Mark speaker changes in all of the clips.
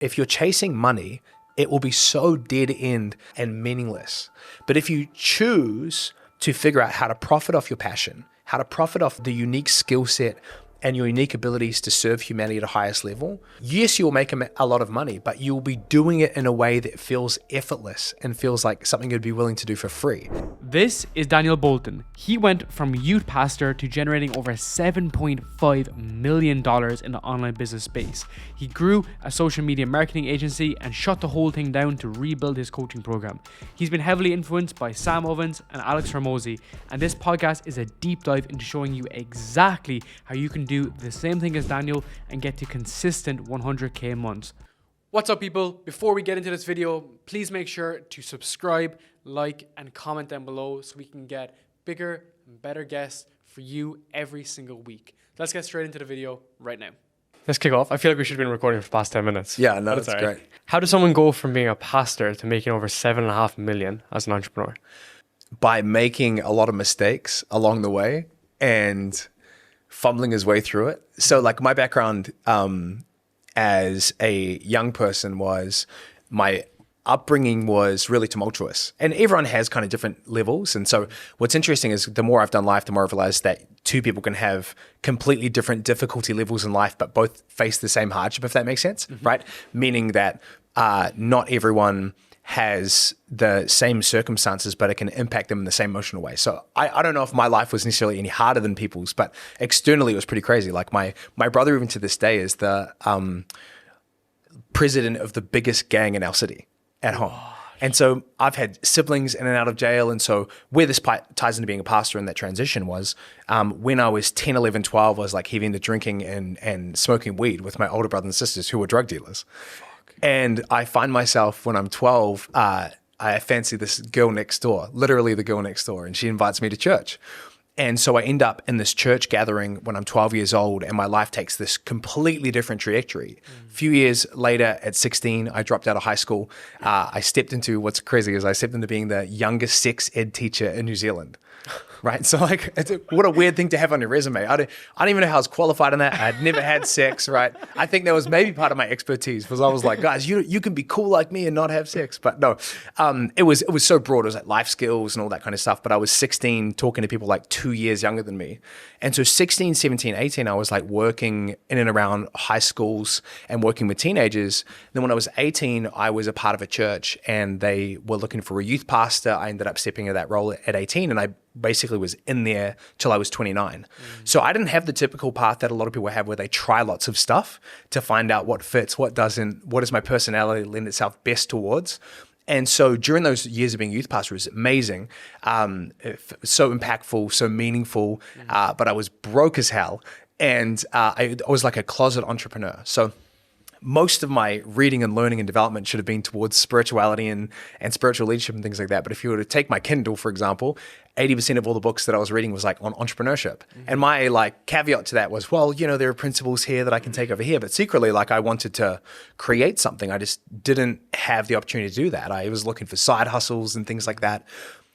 Speaker 1: If you're chasing money, it will be so dead end and meaningless. But if you choose to figure out how to profit off your passion, how to profit off the unique skill set and your unique abilities to serve humanity at a highest level, yes, you'll make a lot of money, but you'll be doing it in a way that feels effortless and feels like something you'd be willing to do for free.
Speaker 2: This is Daniel Bolton. He went from youth pastor to generating over $7.5 million in the online business space. He grew a social media marketing agency and shut the whole thing down to rebuild his coaching program. He's been heavily influenced by Sam Ovens and Alex Hormozi, and this podcast is a deep dive into showing you exactly how you can do the same thing as Daniel and get to consistent 100k months. What's up, people? Before we get into this video, please make sure to subscribe, like, and comment down below so we can get bigger and better guests for you every single week. Let's get straight into the video right now. Let's kick off. I feel like we should have been recording for the past 10 minutes.
Speaker 1: Yeah, no, that's great.
Speaker 2: How does someone go from being a pastor to making over $7.5 million as an entrepreneur?
Speaker 1: By making a lot of mistakes along the way and fumbling his way through it. So like my background as a young person was, my upbringing was really tumultuous, and everyone has kind of different levels. And so what's interesting is the more I've done life, the more I've realized that two people can have completely different difficulty levels in life, but both face the same hardship, if that makes sense, right? Meaning that not everyone has the same circumstances, but it can impact them in the same emotional way. So I don't know if my life was necessarily any harder than people's, but externally it was pretty crazy. Like my brother, even to this day, is the president of the biggest gang in our city at home. And so I've had siblings in and out of jail. And so where this ties into being a pastor in that transition was when I was 10, 11, 12, I was like heavy into drinking and smoking weed with my older brothers and sisters who were drug dealers. And I find myself when I'm 12, I fancy this girl next door, literally the girl next door, and she invites me to church. And so I end up in this church gathering when I'm 12 years old, and my life takes this completely different trajectory. A few years later, at 16, I dropped out of high school. I stepped into, what's crazy is I stepped into being the youngest sex ed teacher in New Zealand. Right. So like, what a weird thing to have on your resume. I don't even know how I was qualified in that. I'd never had sex. Right. I think that was maybe part of my expertise, because I was like, guys, you can be cool like me and not have sex. But no, it was so broad. It was like life skills and all that kind of stuff. But I was 16 talking to people like 2 years younger than me. And so 16, 17, 18, I was like working in and around high schools and working with teenagers. Then when I was 18, I was a part of a church and they were looking for a youth pastor. I ended up stepping into that role at 18, and I basically was in there till I was 29. So I didn't have the typical path that a lot of people have where they try lots of stuff to find out what fits, what doesn't, what does my personality lend itself best towards. And so during those years of being youth pastor, it was amazing, so impactful, so meaningful, but I was broke as hell. And I was like a closet entrepreneur. So most of my reading and learning and development should have been towards spirituality and spiritual leadership and things like that. But if you were to take my Kindle, for example, 80% of all the books that I was reading was like on entrepreneurship. And my like caveat to that was, well, there are principles here that I can take over here. But secretly, like I wanted to create something. I just didn't have the opportunity to do that. I was looking for side hustles and things like that.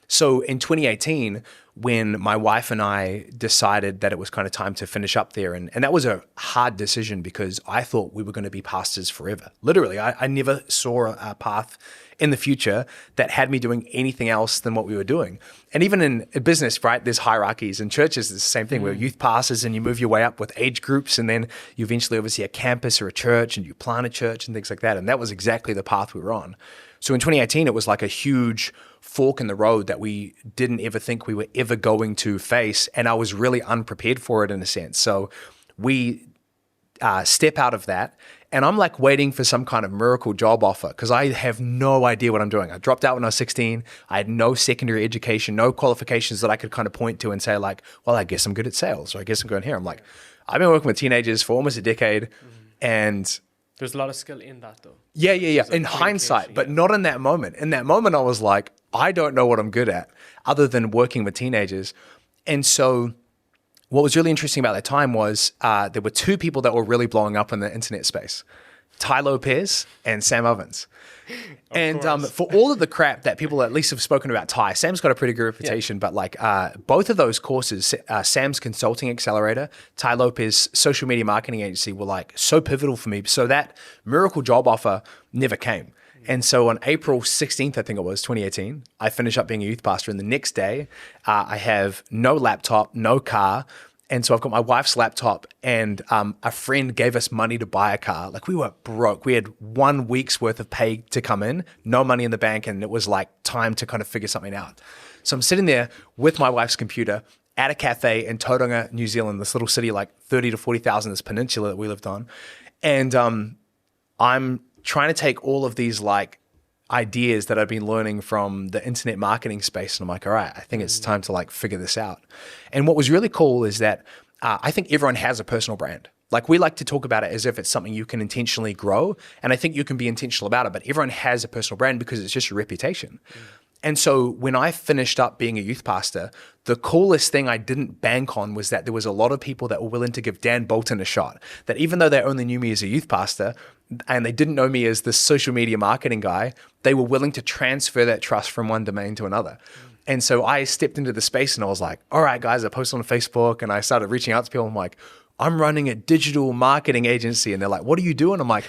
Speaker 1: So in 2018, when my wife and I decided that it was kind of time to finish up there, and that was a hard decision because I thought we were going to be pastors forever. Literally, I never saw a path in the future that had me doing anything else than what we were doing. And even in business, right, there's hierarchies. In churches, it's the same thing. We're youth pastors and you move your way up with age groups, and then you eventually oversee a campus or a church and you plant a church and things like that. And that was exactly the path we were on. So in 2018, it was like a huge fork in the road that we didn't ever think we were ever going to face. And I was really unprepared for it in a sense. So we step out of that, and I'm like waiting for some kind of miracle job offer because I have no idea what I'm doing. I dropped out when I was 16. I had no secondary education, no qualifications that I could kind of point to and say like, well, I guess I'm good at sales, or I guess I'm going here. I'm like, I've been working with teenagers for almost a decade, and
Speaker 2: there's a lot of skill in that though.
Speaker 1: Yeah. In hindsight, but not in that moment. In that moment, I was like, I don't know what I'm good at other than working with teenagers. And so what was really interesting about that time was there were two people that were really blowing up in the internet space. Ty Lopez and Sam Ovens. And for all of the crap that people at least have spoken about Ty, Sam's got a pretty good reputation, but like both of those courses, Sam's Consulting Accelerator, Ty Lopez Social Media Marketing Agency were like so pivotal for me. So that miracle job offer never came. And so on April 16th, I think it was, 2018, I finished up being a youth pastor. And the next day, I have no laptop, no car. And so I've got my wife's laptop, and a friend gave us money to buy a car. Like, we were broke. We had 1 week's worth of pay to come in, no money in the bank, and it was like time to kind of figure something out. So I'm sitting there with my wife's computer at a cafe in Tauranga, New Zealand, this little city, like 30 to 40,000, this peninsula that we lived on. And I'm trying to take all of these like ideas that I've been learning from the internet marketing space. And I'm like, all right, I think it's time to like figure this out. And what was really cool is that I think everyone has a personal brand. Like, we like to talk about it as if it's something you can intentionally grow. And I think you can be intentional about it, but everyone has a personal brand because it's just your reputation. And so when I finished up being a youth pastor, the coolest thing I didn't bank on was that there was a lot of people that were willing to give Dan Bolton a shot. That even though they only knew me as a youth pastor and they didn't know me as the social media marketing guy, they were willing to transfer that trust from one domain to another. And so I stepped into the space and I was like, all right, guys, I posted on Facebook and I started reaching out to people. I'm like, I'm running a digital marketing agency. And they're like, what are you doing? I'm like,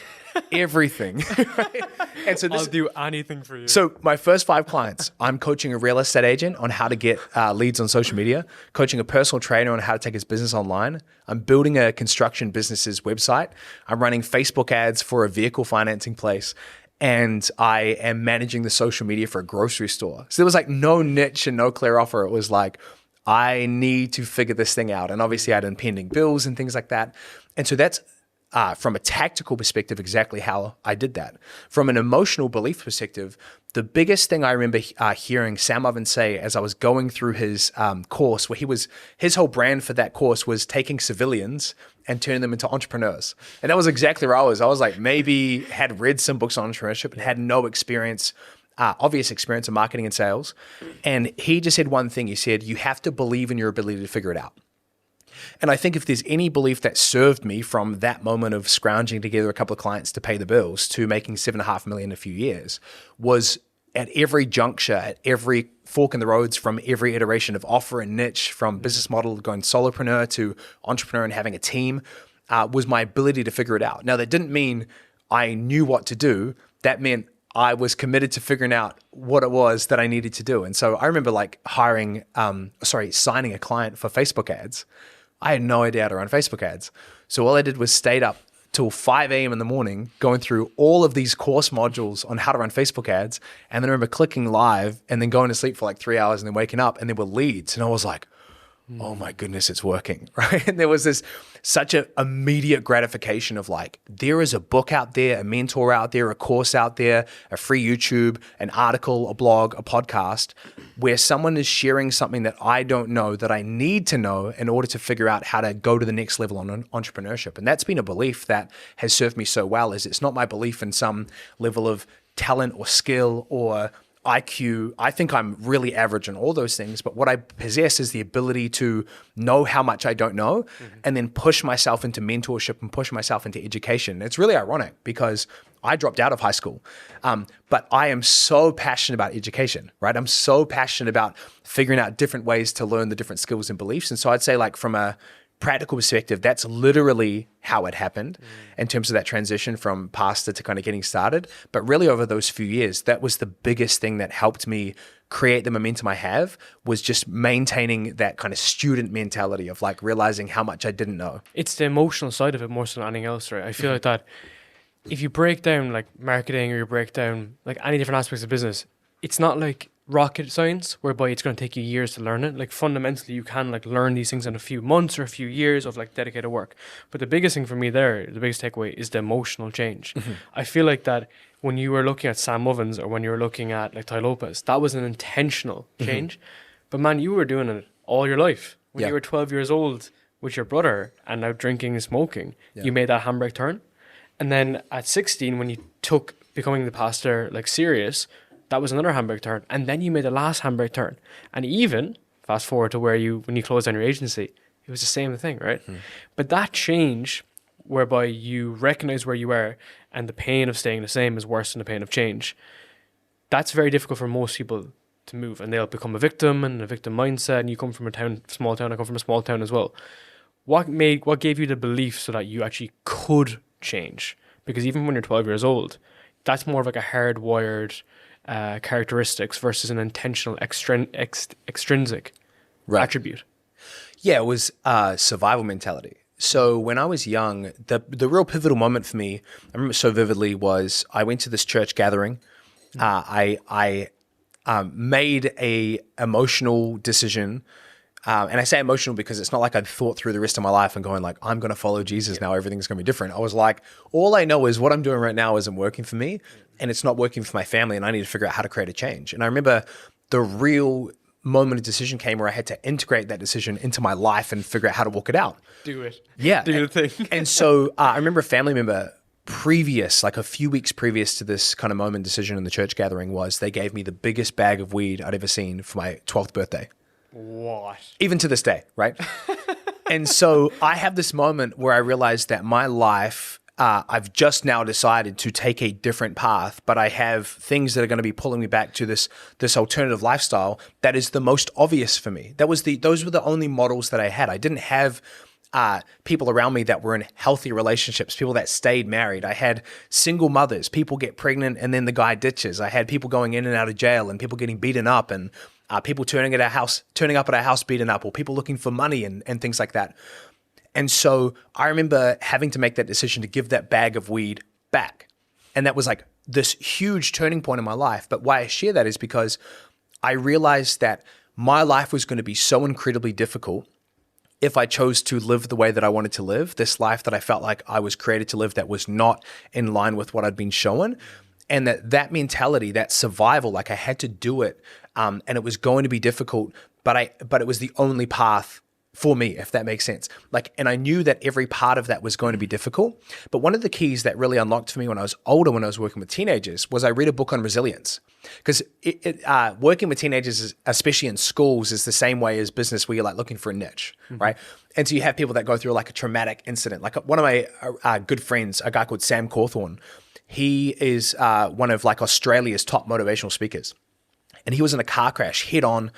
Speaker 1: everything. Right? And so
Speaker 2: I'll do anything for you.
Speaker 1: So my first 5 clients, I'm coaching a real estate agent on how to get leads on social media, coaching a personal trainer on how to take his business online. I'm building a construction business's website. I'm running Facebook ads for a vehicle financing place. And I am managing the social media for a grocery store. So there was like no niche and no clear offer. It was like, I need to figure this thing out. And obviously I had impending bills and things like that. And so that's from a tactical perspective, exactly how I did that. From an emotional belief perspective, the biggest thing I remember hearing Sam Ovens say as I was going through his course, where his whole brand for that course was taking civilians and turning them into entrepreneurs. And that was exactly where I was. I was like, maybe had read some books on entrepreneurship and had no experience, obvious experience in marketing and sales. And he just said one thing. He said, you have to believe in your ability to figure it out. And I think if there's any belief that served me from that moment of scrounging together a couple of clients to pay the bills to making $7.5 million in a few years, was at every juncture, at every fork in the roads, from every iteration of offer and niche, from business model going solopreneur to entrepreneur and having a team, was my ability to figure it out. Now, that didn't mean I knew what to do. That meant I was committed to figuring out what it was that I needed to do. And so I remember like signing a client for Facebook ads. I had no idea how to run Facebook ads. So all I did was stayed up till 5 a.m. in the morning going through all of these course modules on how to run Facebook ads. And then I remember clicking live and then going to sleep for like 3 hours and then waking up and there were leads. And I was like, oh my goodness, it's working, right? And there was this such an immediate gratification of like, there is a book out there, a mentor out there, a course out there, a free YouTube, an article, a blog, a podcast, where someone is sharing something that I don't know, that I need to know in order to figure out how to go to the next level on entrepreneurship. And that's been a belief that has served me so well. Is it's not my belief in some level of talent or skill or IQ. I think I'm really average in all those things, but what I possess is the ability to know how much I don't know and then push myself into mentorship and push myself into education. It's really ironic because I dropped out of high school, but I am so passionate about education, right? I'm so passionate about figuring out different ways to learn the different skills and beliefs. And so I'd say like from a practical perspective, that's literally how it happened in terms of that transition from pastor to kind of getting started. But really over those few years, that was the biggest thing that helped me create the momentum I have, was just maintaining that kind of student mentality of like realizing how much I didn't know.
Speaker 2: It's the emotional side of it more so than anything else, right? I feel like that if you break down like marketing or you break down like any different aspects of business, it's not like rocket science whereby it's going to take you years to learn it. Like fundamentally you can like learn these things in a few months or a few years of like dedicated work. But the biggest thing for me there, the biggest takeaway is the emotional change. I feel like that when you were looking at Sam Ovens or when you were looking at like Ty Lopez, that was an intentional change. But man, you were doing it all your life. When you were 12 years old with your brother and out drinking and smoking, you made that handbrake turn. And then at 16, when you took becoming the pastor like serious, that was another handbrake turn. And then you made the last handbrake turn. And even fast forward to when you closed down your agency, it was the same thing, right? But that change whereby you recognize where you are and the pain of staying the same is worse than the pain of change. That's very difficult for most people to move, and they'll become a victim and a victim mindset. And you come from a small town. I come from a small town as well. What gave you the belief so that you actually could change? Because even when you're 12 years old, that's more of like a hardwired characteristics versus an intentional extrinsic attribute.
Speaker 1: Yeah, it was survival mentality. So when I was young, the real pivotal moment for me, I remember so vividly, was I went to this church gathering. I made a emotional decision. And I say emotional because it's not like I'd thought through the rest of my life and going like, I'm going to follow Jesus now, everything's going to be different. I was like, all I know is what I'm doing right now isn't working for me and it's not working for my family, and I need to figure out how to create a change. And I remember the real moment of decision came where I had to integrate that decision into my life and figure out how to walk it out.
Speaker 2: Do it.
Speaker 1: Yeah.
Speaker 2: Do the thing.
Speaker 1: And so I remember a family member like a few weeks previous to this kind of moment decision in the church gathering, was they gave me the biggest bag of weed I'd ever seen for my 12th birthday.
Speaker 2: What?
Speaker 1: Even to this day, right? And so I have this moment where I realized that my life, I've just now decided to take a different path, but I have things that are going to be pulling me back to this alternative lifestyle that is the most obvious for me. Those were the only models that I had. I didn't have people around me that were in healthy relationships, people that stayed married. I had single mothers, people get pregnant and then the guy ditches. I had people going in and out of jail and people getting beaten up, and people turning up at our house beaten up, or people looking for money and things like that. And so I remember having to make that decision to give that bag of weed back. And that was like this huge turning point in my life. But why I share that is because I realized that my life was going to be so incredibly difficult if I chose to live the way that I wanted to live, this life that I felt like I was created to live that was not in line with what I'd been shown. And that mentality, that survival, like I had to do it, and it was going to be difficult, but it was the only path for me, if that makes sense. And I knew that every part of that was going to be difficult. But one of the keys that really unlocked for me when I was older, when I was working with teenagers, was I read a book on resilience. Because working with teenagers, especially in schools, is the same way as business, where you're like looking for a niche, right? And so you have people that go through like a traumatic incident. Like one of my good friends, a guy called Sam Cawthorn, he is one of like Australia's top motivational speakers. And he was in a car crash head on.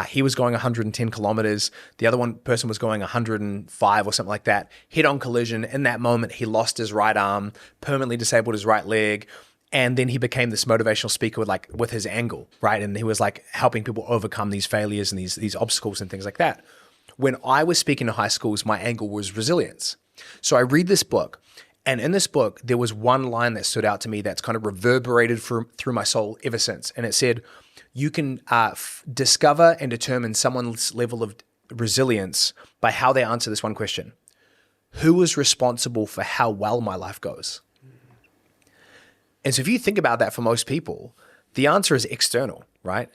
Speaker 1: He was going 110 kilometers. The other person was going 105 or something like that. Head on collision. In that moment, he lost his right arm, permanently disabled his right leg. And then he became this motivational speaker with his angle, right? And he was like helping people overcome these failures and these obstacles and things like that. When I was speaking to high schools, my angle was resilience. So I read this book. And in this book, there was one line that stood out to me that's kind of reverberated through my soul ever since. And it said, you can discover and determine someone's level of resilience by how they answer this one question. Who is responsible for how well my life goes? And so if you think about that, for most people, the answer is external, right?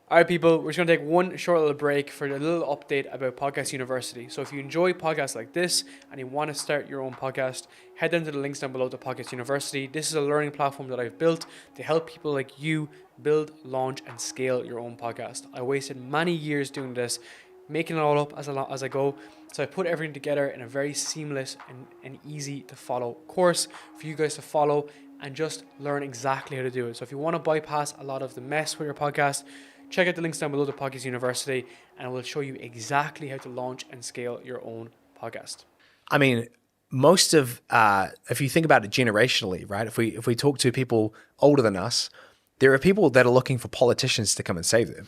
Speaker 2: All right, people, we're just going to take one short little break for a little update about Podcast University. So if you enjoy podcasts like this and you want to start your own podcast, head down to the links down below to Podcast University. This is a learning platform that I've built to help people like you build, launch, and scale your own podcast. I wasted many years doing this, making it all up as I go. So I put everything together in a very seamless and easy to follow course for you guys to follow and just learn exactly how to do it. So if you want to bypass a lot of the mess with your podcast, check out the links down below to Podcast University, and it will show you exactly how to launch and scale your own podcast.
Speaker 1: I mean, most of, if you think about it generationally, right? If we talk to people older than us, there are people that are looking for politicians to come and save them.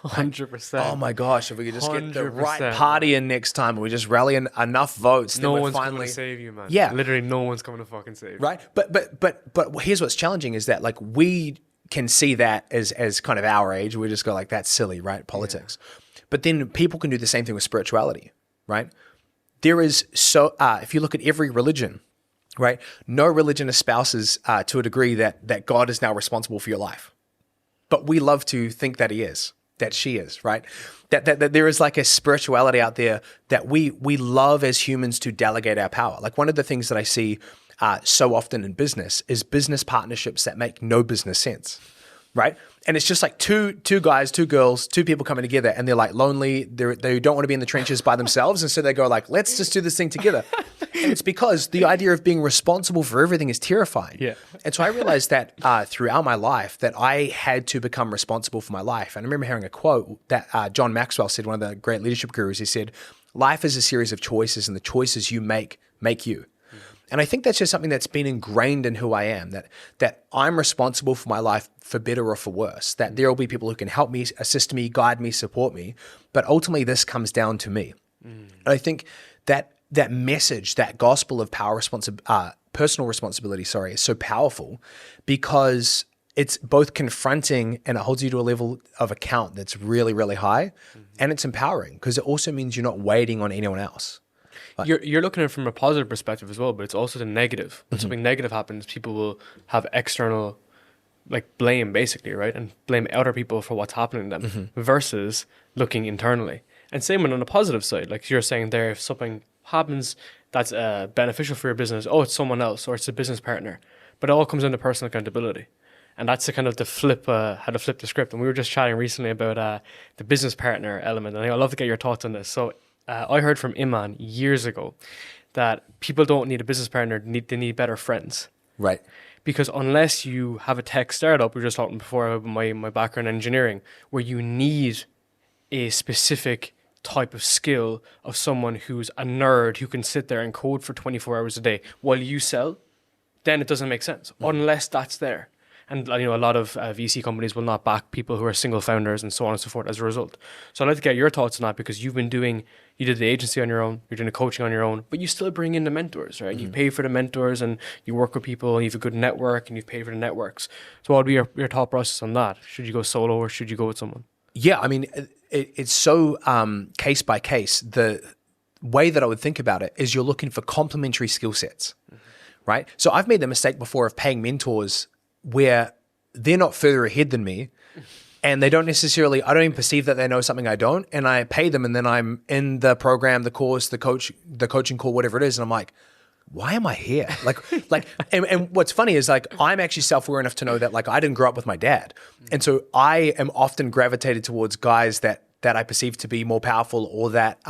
Speaker 2: 100%.
Speaker 1: Oh my gosh, if we could just get the
Speaker 2: 100%.
Speaker 1: right party in next time and we just rally in enough votes,
Speaker 2: No
Speaker 1: then
Speaker 2: one's
Speaker 1: finally
Speaker 2: coming to save you, man.
Speaker 1: Yeah.
Speaker 2: Literally no one's coming to fucking save you.
Speaker 1: Right? But here's what's challenging is that like we can see that as kind of our age. We just go like, that's silly, right? Politics. Yeah. But then people can do the same thing with spirituality, right? There is if you look at every religion, right? No religion espouses to a degree that God is now responsible for your life. But we love to think that he is, that she is, right? That there is like a spirituality out there that we love as humans to delegate our power. Like one of the things that I see so often in business is business partnerships that make no business sense, right? And it's just like two guys, two girls, two people coming together, and they're like lonely. They don't want to be in the trenches by themselves, and so they go like, let's just do this thing together. And it's because the idea of being responsible for everything is terrifying.
Speaker 2: Yeah.
Speaker 1: And so I realized that throughout my life that I had to become responsible for my life. And I remember hearing a quote that John Maxwell said, one of the great leadership gurus. He said, life is a series of choices, and the choices you make you. And I think that's just something that's been ingrained in who I am, that I'm responsible for my life for better or for worse, that there will be people who can help me, assist me, guide me, support me. But ultimately, this comes down to me. And I think that message, that gospel of personal responsibility, is so powerful because it's both confronting and it holds you to a level of account that's really, really high. And it's empowering because it also means you're not waiting on anyone else.
Speaker 3: You're looking at it from a positive perspective as well, but it's also the negative. When something negative happens, people will have external blame basically, right? And blame other people for what's happening to them versus looking internally. And same on the positive side, like you're saying there, if something happens that's beneficial for your business, it's someone else or it's a business partner. But it all comes into personal accountability. And that's the kind of how to flip the script. And we were just chatting recently about the business partner element. And I'd love to get your thoughts on this. So I heard from Iman years ago that people don't need a business partner, they need better friends.
Speaker 1: Right.
Speaker 3: Because unless you have a tech startup, we were just talking before about my background in engineering, where you need a specific type of skill of someone who's a nerd who can sit there and code for 24 hours a day while you sell, then it doesn't make sense unless that's there. And a lot of VC companies will not back people who are single founders and so on and so forth as a result. So I'd like to get your thoughts on that because you did the agency on your own, you're doing the coaching on your own, but you still bring in the mentors, right? You pay for the mentors and you work with people, and you have a good network and you've paid for the networks. So what would be your thought process on that? Should you go solo or should you go with someone?
Speaker 1: Yeah, I mean, it's so case by case. The way that I would think about it is you're looking for complementary skill sets, right? So I've made the mistake before of paying mentors where they're not further ahead than me and I don't even perceive that they know something I don't, and I pay them and then I'm in the program, the course, the coaching call, whatever it is. And I'm like, why am I here? And what's funny is I'm actually self-aware enough to know that I didn't grow up with my dad. And so I am often gravitated towards guys that I perceive to be more powerful or that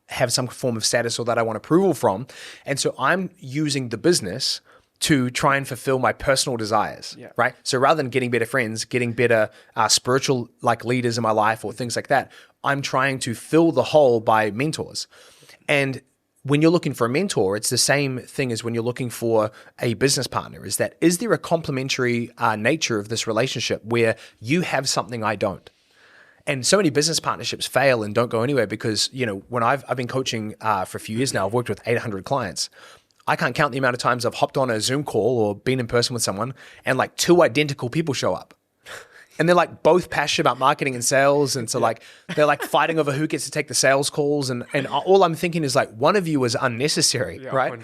Speaker 1: have some form of status or that I want approval from. And so I'm using the business to try and fulfill my personal desires, right? So rather than getting better friends, getting better spiritual leaders in my life or things like that, I'm trying to fill the hole by mentors. And when you're looking for a mentor, it's the same thing as when you're looking for a business partner, is there a complementary nature of this relationship where you have something I don't? And so many business partnerships fail and don't go anywhere because, when I've been coaching for a few years now, I've worked with 800 clients. I can't count the amount of times I've hopped on a Zoom call or been in person with someone and two identical people show up. And they're both passionate about marketing and sales. And so they're fighting over who gets to take the sales calls. And all I'm thinking is one of you is unnecessary, right?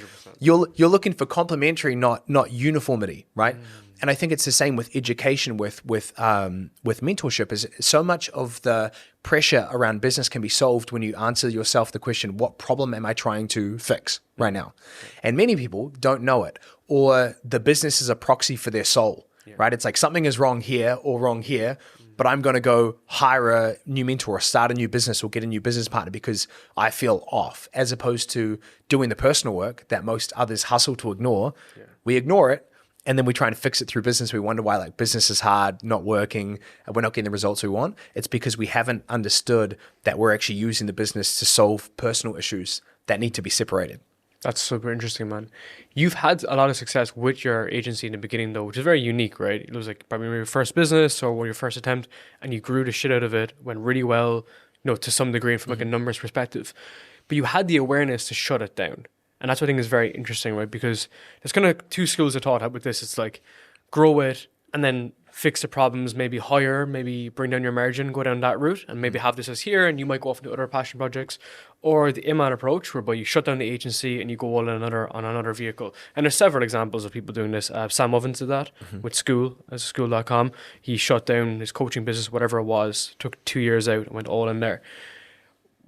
Speaker 1: 100%. You're looking for complementary, not uniformity, right? And I think it's the same with education, with mentorship. Is so much of the pressure around business can be solved when you answer yourself the question, what problem am I trying to fix right now? And many people don't know it, or the business is a proxy for their soul, right? It's something is wrong here or wrong here, but I'm going to go hire a new mentor or start a new business or get a new business partner because I feel off, as opposed to doing the personal work that most others hustle to ignore. We ignore it. And then we try and fix it through business. We wonder why business is hard, not working, and we're not getting the results we want. It's because we haven't understood that we're actually using the business to solve personal issues that need to be separated.
Speaker 3: That's super interesting, man. You've had a lot of success with your agency in the beginning, though, which is very unique, right? It was probably your first business or your first attempt, and you grew the shit out of it, went really well, to some degree from a numbers perspective. But you had the awareness to shut it down. And that's what I think is very interesting, right? Because there's kind of two schools of thought with this. It's grow it and then fix the problems, maybe hire, maybe bring down your margin, go down that route, and maybe have this as here, and you might go off into other passion projects. Or the Iman approach, whereby you shut down the agency and you go all on another vehicle. And there's several examples of people doing this. Sam Ovens did that with school.com. He shut down his coaching business, whatever it was, took 2 years out and went all in there.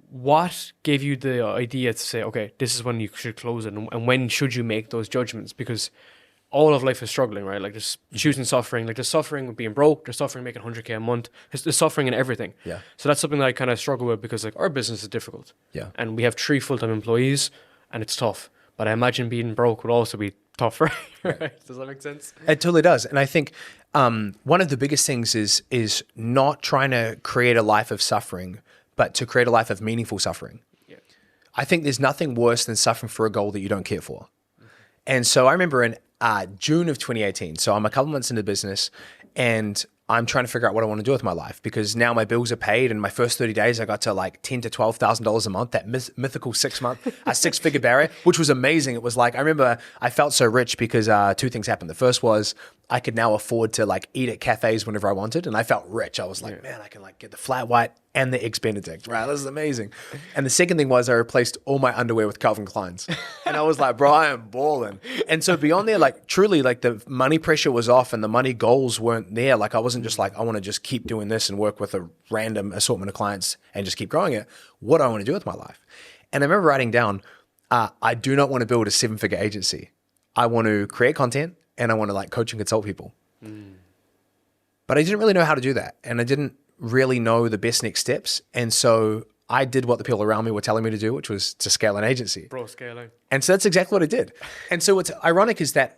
Speaker 3: What gave you the idea to say, okay, this is when you should close it, and when should you make those judgments? Because all of life is struggling, right? There's choosing suffering, there's suffering with being broke, there's suffering making 100K a month, there's suffering in everything.
Speaker 1: Yeah.
Speaker 3: So that's something that I kind of struggle with because our business is difficult.
Speaker 1: Yeah.
Speaker 3: And we have 3 full-time employees and it's tough. but I imagine being broke would also be tougher. Right? Does that make sense?
Speaker 1: It totally does. And I think one of the biggest things is not trying to create a life of suffering, but to create a life of meaningful suffering.
Speaker 3: Yeah.
Speaker 1: I think there's nothing worse than suffering for a goal that you don't care for. And so I remember in June of 2018, so I'm a couple months into business and I'm trying to figure out what I want to do with my life, because now my bills are paid, and my first 30 days I got to like $10,000 to $12,000 a month, that mythical 6-figure barrier, which was amazing. It was like, I remember I felt so rich because two things happened. The first was I could now afford to like eat at cafes whenever I wanted, and I felt rich. I was like, man, I can like get the flat white and the Eggs Benedict, right? This is amazing. And the second thing was I replaced all my underwear with Calvin Klein's. And I was like, bro, I am balling. And so beyond there, like truly like the money pressure was off and the money goals weren't there. Like I wasn't just like, I want to just keep doing this and work with a random assortment of clients and just keep growing it. What do I want to do with my life? And I remember writing down, I do not want to build a 7-figure agency. I want to create content and I want to like coach and consult people. But I didn't really know how to do that. And I didn't really know the best next steps. And so I did what the people around me were telling me to do, which was to scale an agency.
Speaker 3: Bro, scaling.
Speaker 1: And so that's exactly what I did. And so what's ironic is that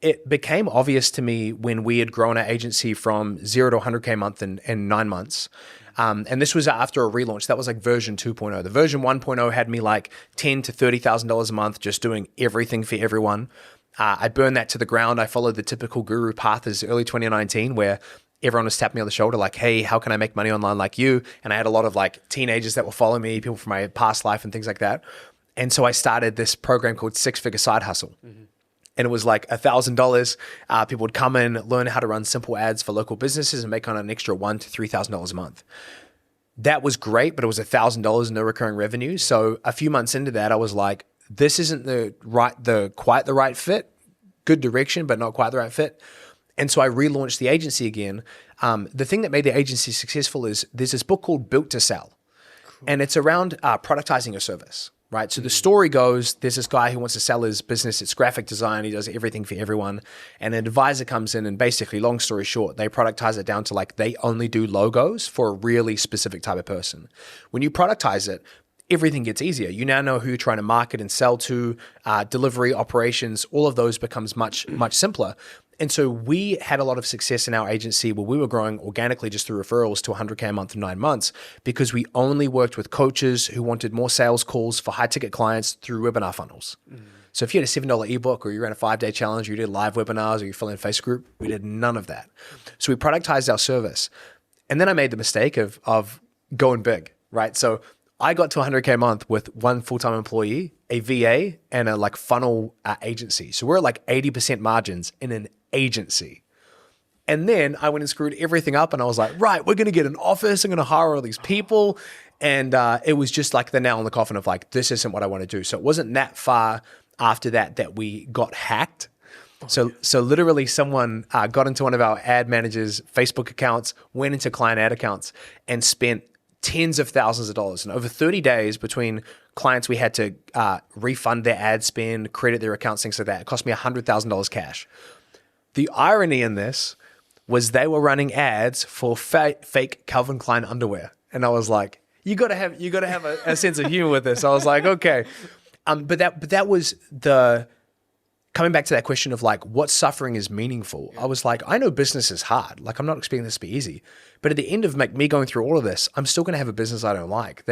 Speaker 1: it became obvious to me when we had grown our agency from 0 to 100K a month in 9 months. And this was after a relaunch. That was like version 2.0. The version 1.0 had me like $10,000 to $30,000 a month, just doing everything for everyone. I burned that to the ground. I followed the typical guru path as early 2019, where everyone was tapping me on the shoulder like, hey, how can I make money online like you? And I had a lot of like teenagers that were following me, people from my past life and things like that. And so I started this program called 6-Figure Side Hustle. And it was like $1,000. People would come in, learn how to run simple ads for local businesses and make on an extra $1,000 to $3,000 a month. That was great, but it was $1,000, no recurring revenue. So a few months into that, I was like, this isn't quite the right fit. Good direction, but not quite the right fit. And so I relaunched the agency again. The thing that made the agency successful is there's this book called Built to Sell. Cool. And it's around productizing a service, right? So the story goes, there's this guy who wants to sell his business. It's graphic design. He does everything for everyone. And an advisor comes in and basically, long story short, they productize it down to like they only do logos for a really specific type of person. When you productize it, everything gets easier. You now know who you're trying to market and sell to, delivery, operations, all of those becomes much, much simpler. And so we had a lot of success in our agency where we were growing organically just through referrals to 100K a month in 9 months because we only worked with coaches who wanted more sales calls for high ticket clients through webinar funnels. So if you had a $7 ebook or you ran a 5-day challenge, or you did live webinars or you fill in a Facebook group, we did none of that. So we productized our service. And then I made the mistake of going big, right? So I got to 100K a month with one full-time employee, a VA, and a like funnel agency. So we're at like 80% margins in an agency. And then I went and screwed everything up and I was like, right, we're going to get an office. I'm going to hire all these people. And it was just like the nail in the coffin of like, this isn't what I want to do. So it wasn't that far after that we got hacked. So literally someone got into one of our ad managers' Facebook accounts, went into client ad accounts and spent tens of thousands of dollars. And over 30 days between clients, we had to refund their ad spend, credit their accounts, things like that. It cost me $100,000 cash. The irony in this was they were running ads for fake Calvin Klein underwear. And I was like, you gotta have a sense of humor with this. I was like, okay. But that was coming back to that question of like, what suffering is meaningful. I was like, I know business is hard. Like, I'm not expecting this to be easy. But at the end of me going through all of this, I'm still going to have a business I don't like.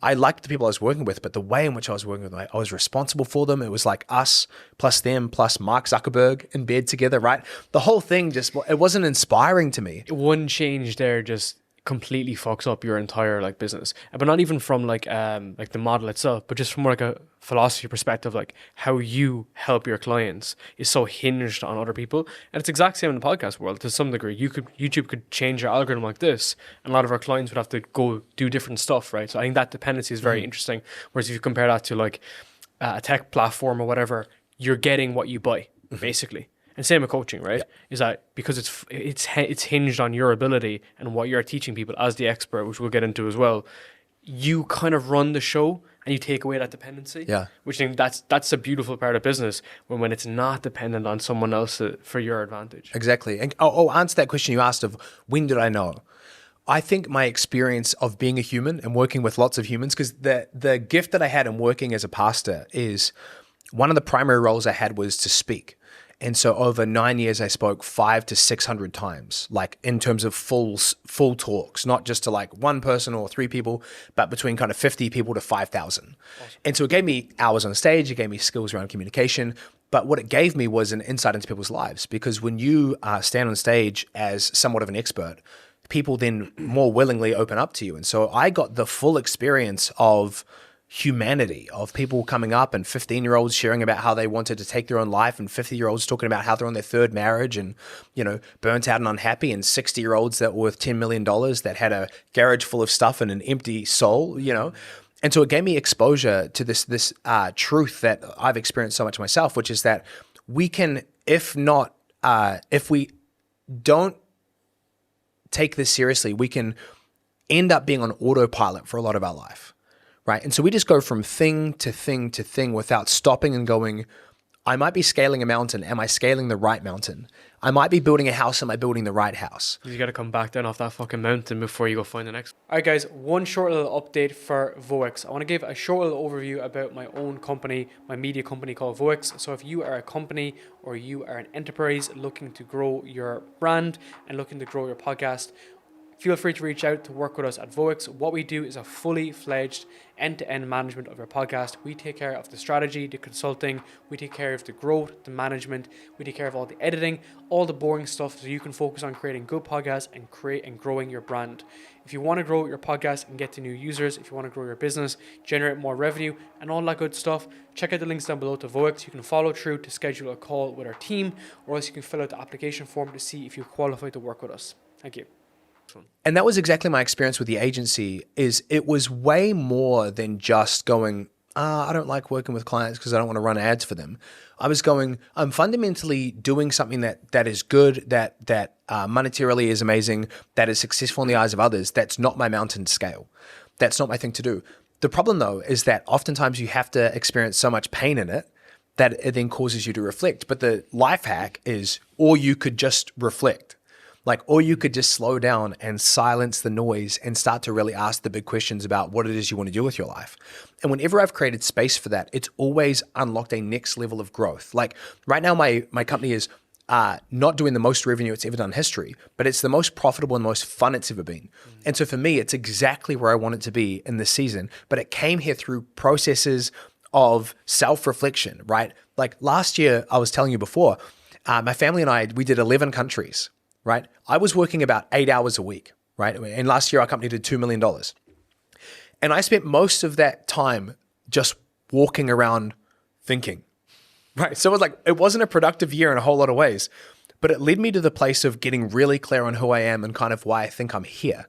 Speaker 1: I liked the people I was working with, but the way in which I was working with them, I was responsible for them. It was like us plus them plus Mark Zuckerberg in bed together, right? The whole thing it wasn't inspiring to me.
Speaker 3: One change there just completely fucks up your entire like business, but not even from like the model itself, but just from like a philosophy perspective, like how you help your clients is so hinged on other people. And it's exact same in the podcast world to some degree. YouTube could change your algorithm like this, and a lot of our clients would have to go do different stuff, right? So I think that dependency is very interesting. Whereas if you compare that to like a tech platform or whatever, you're getting what you buy basically. And same with coaching, right? Yeah. Is that because it's hinged on your ability and what you're teaching people as the expert, which we'll get into as well. You kind of run the show and you take away that dependency. Yeah. Which I think that's a beautiful part of business when it's not dependent on someone else for your advantage.
Speaker 1: Exactly. And answer that question you asked of when did I know? I think my experience of being a human and working with lots of humans, because the gift that I had in working as a pastor is one of the primary roles I had was to speak. And so over 9 years, I spoke 500 to 600 times, like in terms of full talks, not just to like one person or three people, but between kind of 50 people to 5,000. Awesome. And so it gave me hours on stage. It gave me skills around communication. But what it gave me was an insight into people's lives, because when you stand on stage as somewhat of an expert, people then more willingly open up to you. And so I got the full experience of humanity, of people coming up and 15-year-olds sharing about how they wanted to take their own life, and 50-year-olds talking about how they're on their third marriage and, burnt out and unhappy, and 60-year-olds that were worth $10 million that had a garage full of stuff and an empty soul, And so it gave me exposure to this truth that I've experienced so much myself, which is that we can, if we don't take this seriously, we can end up being on autopilot for a lot of our life. Right. And so we just go from thing to thing to thing without stopping and going, I might be scaling a mountain. Am I scaling the right mountain? I might be building a house. Am I building the right house?
Speaker 3: You got to come back down off that fucking mountain before you go find the next. All right, guys, one short little update for Voex. I want to give a short little overview about my own company, my media company called Voex. So if you are a company or you are an enterprise looking to grow your brand and looking to grow your podcast, feel free to reach out to work with us at Voex. What we do is a fully fledged end-to-end management of your podcast. We take care of the strategy, the consulting, we take care of the growth, the management, we take care of all the editing, all the boring stuff, so you can focus on creating good podcasts and growing your brand. If you want to grow your podcast and get to new users, if you want to grow your business, generate more revenue and all that good stuff, check out the links down below to Voex. You can follow through to schedule a call with our team, or else you can fill out the application form to see if you qualify to work with us. Thank you.
Speaker 1: And that was exactly my experience with the agency. Is it was way more than just going, I don't like working with clients because I don't want to run ads for them. I was going, I'm fundamentally doing something that is good, that monetarily is amazing, that is successful in the eyes of others. That's not my mountain scale. That's not my thing to do. The problem though is that oftentimes you have to experience so much pain in it that it then causes you to reflect. But the life hack is, or you could just reflect. Or you could just slow down and silence the noise and start to really ask the big questions about what it is you want to do with your life. And whenever I've created space for that, it's always unlocked a next level of growth. Like right now, my company is not doing the most revenue it's ever done in history, but it's the most profitable and most fun it's ever been. And so for me, it's exactly where I want it to be in this season. But it came here through processes of self-reflection, right? Like last year, I was telling you before, my family and I, we did 11 countries. Right? I was working about 8 hours a week, right? And last year our company did $2 million. And I spent most of that time just walking around thinking, right? So it wasn't a productive year in a whole lot of ways, but it led me to the place of getting really clear on who I am and kind of why I think I'm here.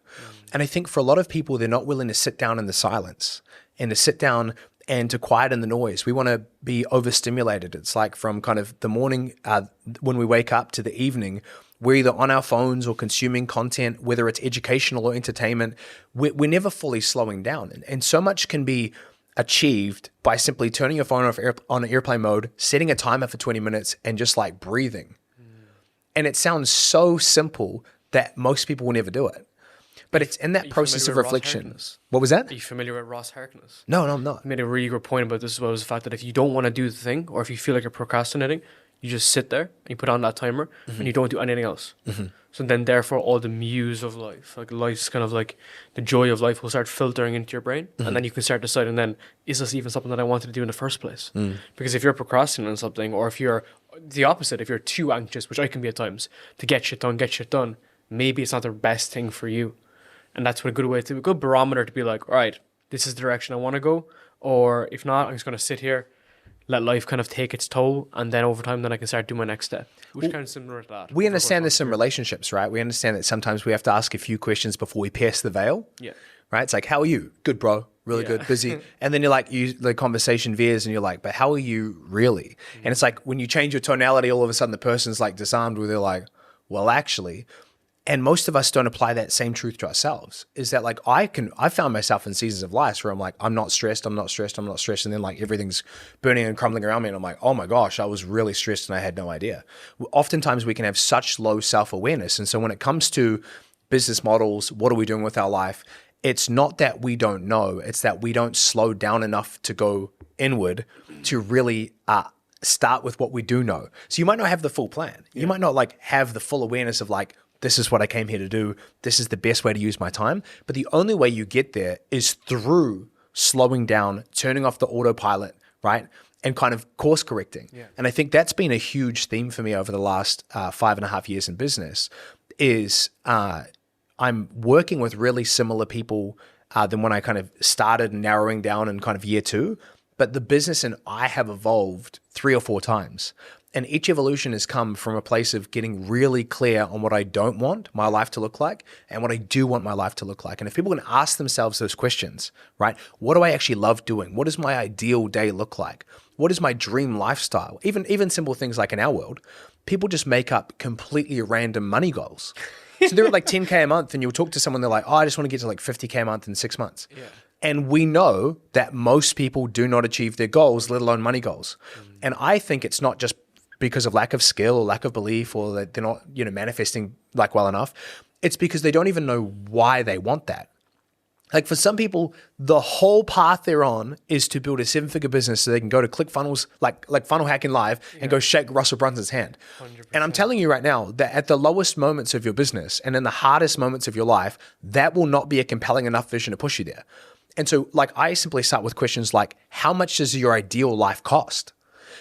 Speaker 1: And I think for a lot of people, they're not willing to sit down in the silence and to sit down and to quieten the noise. We want to be overstimulated. It's like from kind of the morning when we wake up to the evening, we're either on our phones or consuming content, whether it's educational or entertainment. We're never fully slowing down. And so much can be achieved by simply turning your phone off on airplane mode, setting a timer for 20 minutes, and just like breathing. And it sounds so simple that most people will never do it. But it's in that process of reflection. What was that?
Speaker 3: Are you familiar with Ross Harkness?
Speaker 1: No, I'm not.
Speaker 3: He made a really good point about this as well, was the fact that if you don't want to do the thing, or if you feel like you're procrastinating, you just sit there and you put on that timer and you don't do anything else. So then therefore all the muse of life, like life's kind of like the joy of life will start filtering into your brain. And then you can start deciding then, is this even something that I wanted to do in the first place? Because if you're procrastinating on something, or if you're the opposite, if you're too anxious, which I can be at times, to get shit done, maybe it's not the best thing for you. And that's what a good barometer to be like, all right, this is the direction I want to go. Or if not, I'm just going to sit here, let life kind of take its toll, and then over time, then I can start doing my next step, which is kind of similar to that.
Speaker 1: We understand this in relationships, right? We understand that sometimes we have to ask a few questions before we pierce the veil.
Speaker 3: Yeah.
Speaker 1: Right? It's like, how are you? Good, bro. Really good. Busy. And then the conversation veers and you're like, but how are you really? And it's like when you change your tonality, all of a sudden the person's like disarmed where they're like, well, actually. And most of us don't apply that same truth to ourselves. Is that like I found myself in seasons of life where I'm like, I'm not stressed. And then like everything's burning and crumbling around me. And I'm like, oh my gosh, I was really stressed and I had no idea. Oftentimes we can have such low self-awareness. And so when it comes to business models, what are we doing with our life? it's not that we don't know, it's that we don't slow down enough to go inward to really start with what we do know. So you might not have the full plan. You might not like have the full awareness of like, this is what I came here to do. This is the best way to use my time. But the only way you get there is through slowing down, turning off the autopilot, right? And kind of course correcting. Yeah. And I think that's been a huge theme for me over the last 5.5 years in business is I'm working with really similar people than when I kind of started narrowing down in kind of year 2. But the business and I have evolved 3 or 4 times. And each evolution has come from a place of getting really clear on what I don't want my life to look like and what I do want my life to look like. And if people can ask themselves those questions, right? What do I actually love doing? What does my ideal day look like? What is my dream lifestyle? Even simple things like in our world, people just make up completely random money goals. So they're at like 10K a month and you'll talk to someone, they're like, oh, I just want to get to like 50K a month in 6 months. Yeah. And we know that most people do not achieve their goals, let alone money goals. And I think it's not just because of lack of skill or lack of belief or that they're not, manifesting like well enough. It's because they don't even know why they want that. Like for some people, the whole path they're on is to build a 7-figure business so they can go to ClickFunnels, like Funnel Hacking Live and go shake Russell Brunson's hand. 100%. And I'm telling you right now that at the lowest moments of your business and in the hardest moments of your life, that will not be a compelling enough vision to push you there. And so like I simply start with questions like, how much does your ideal life cost?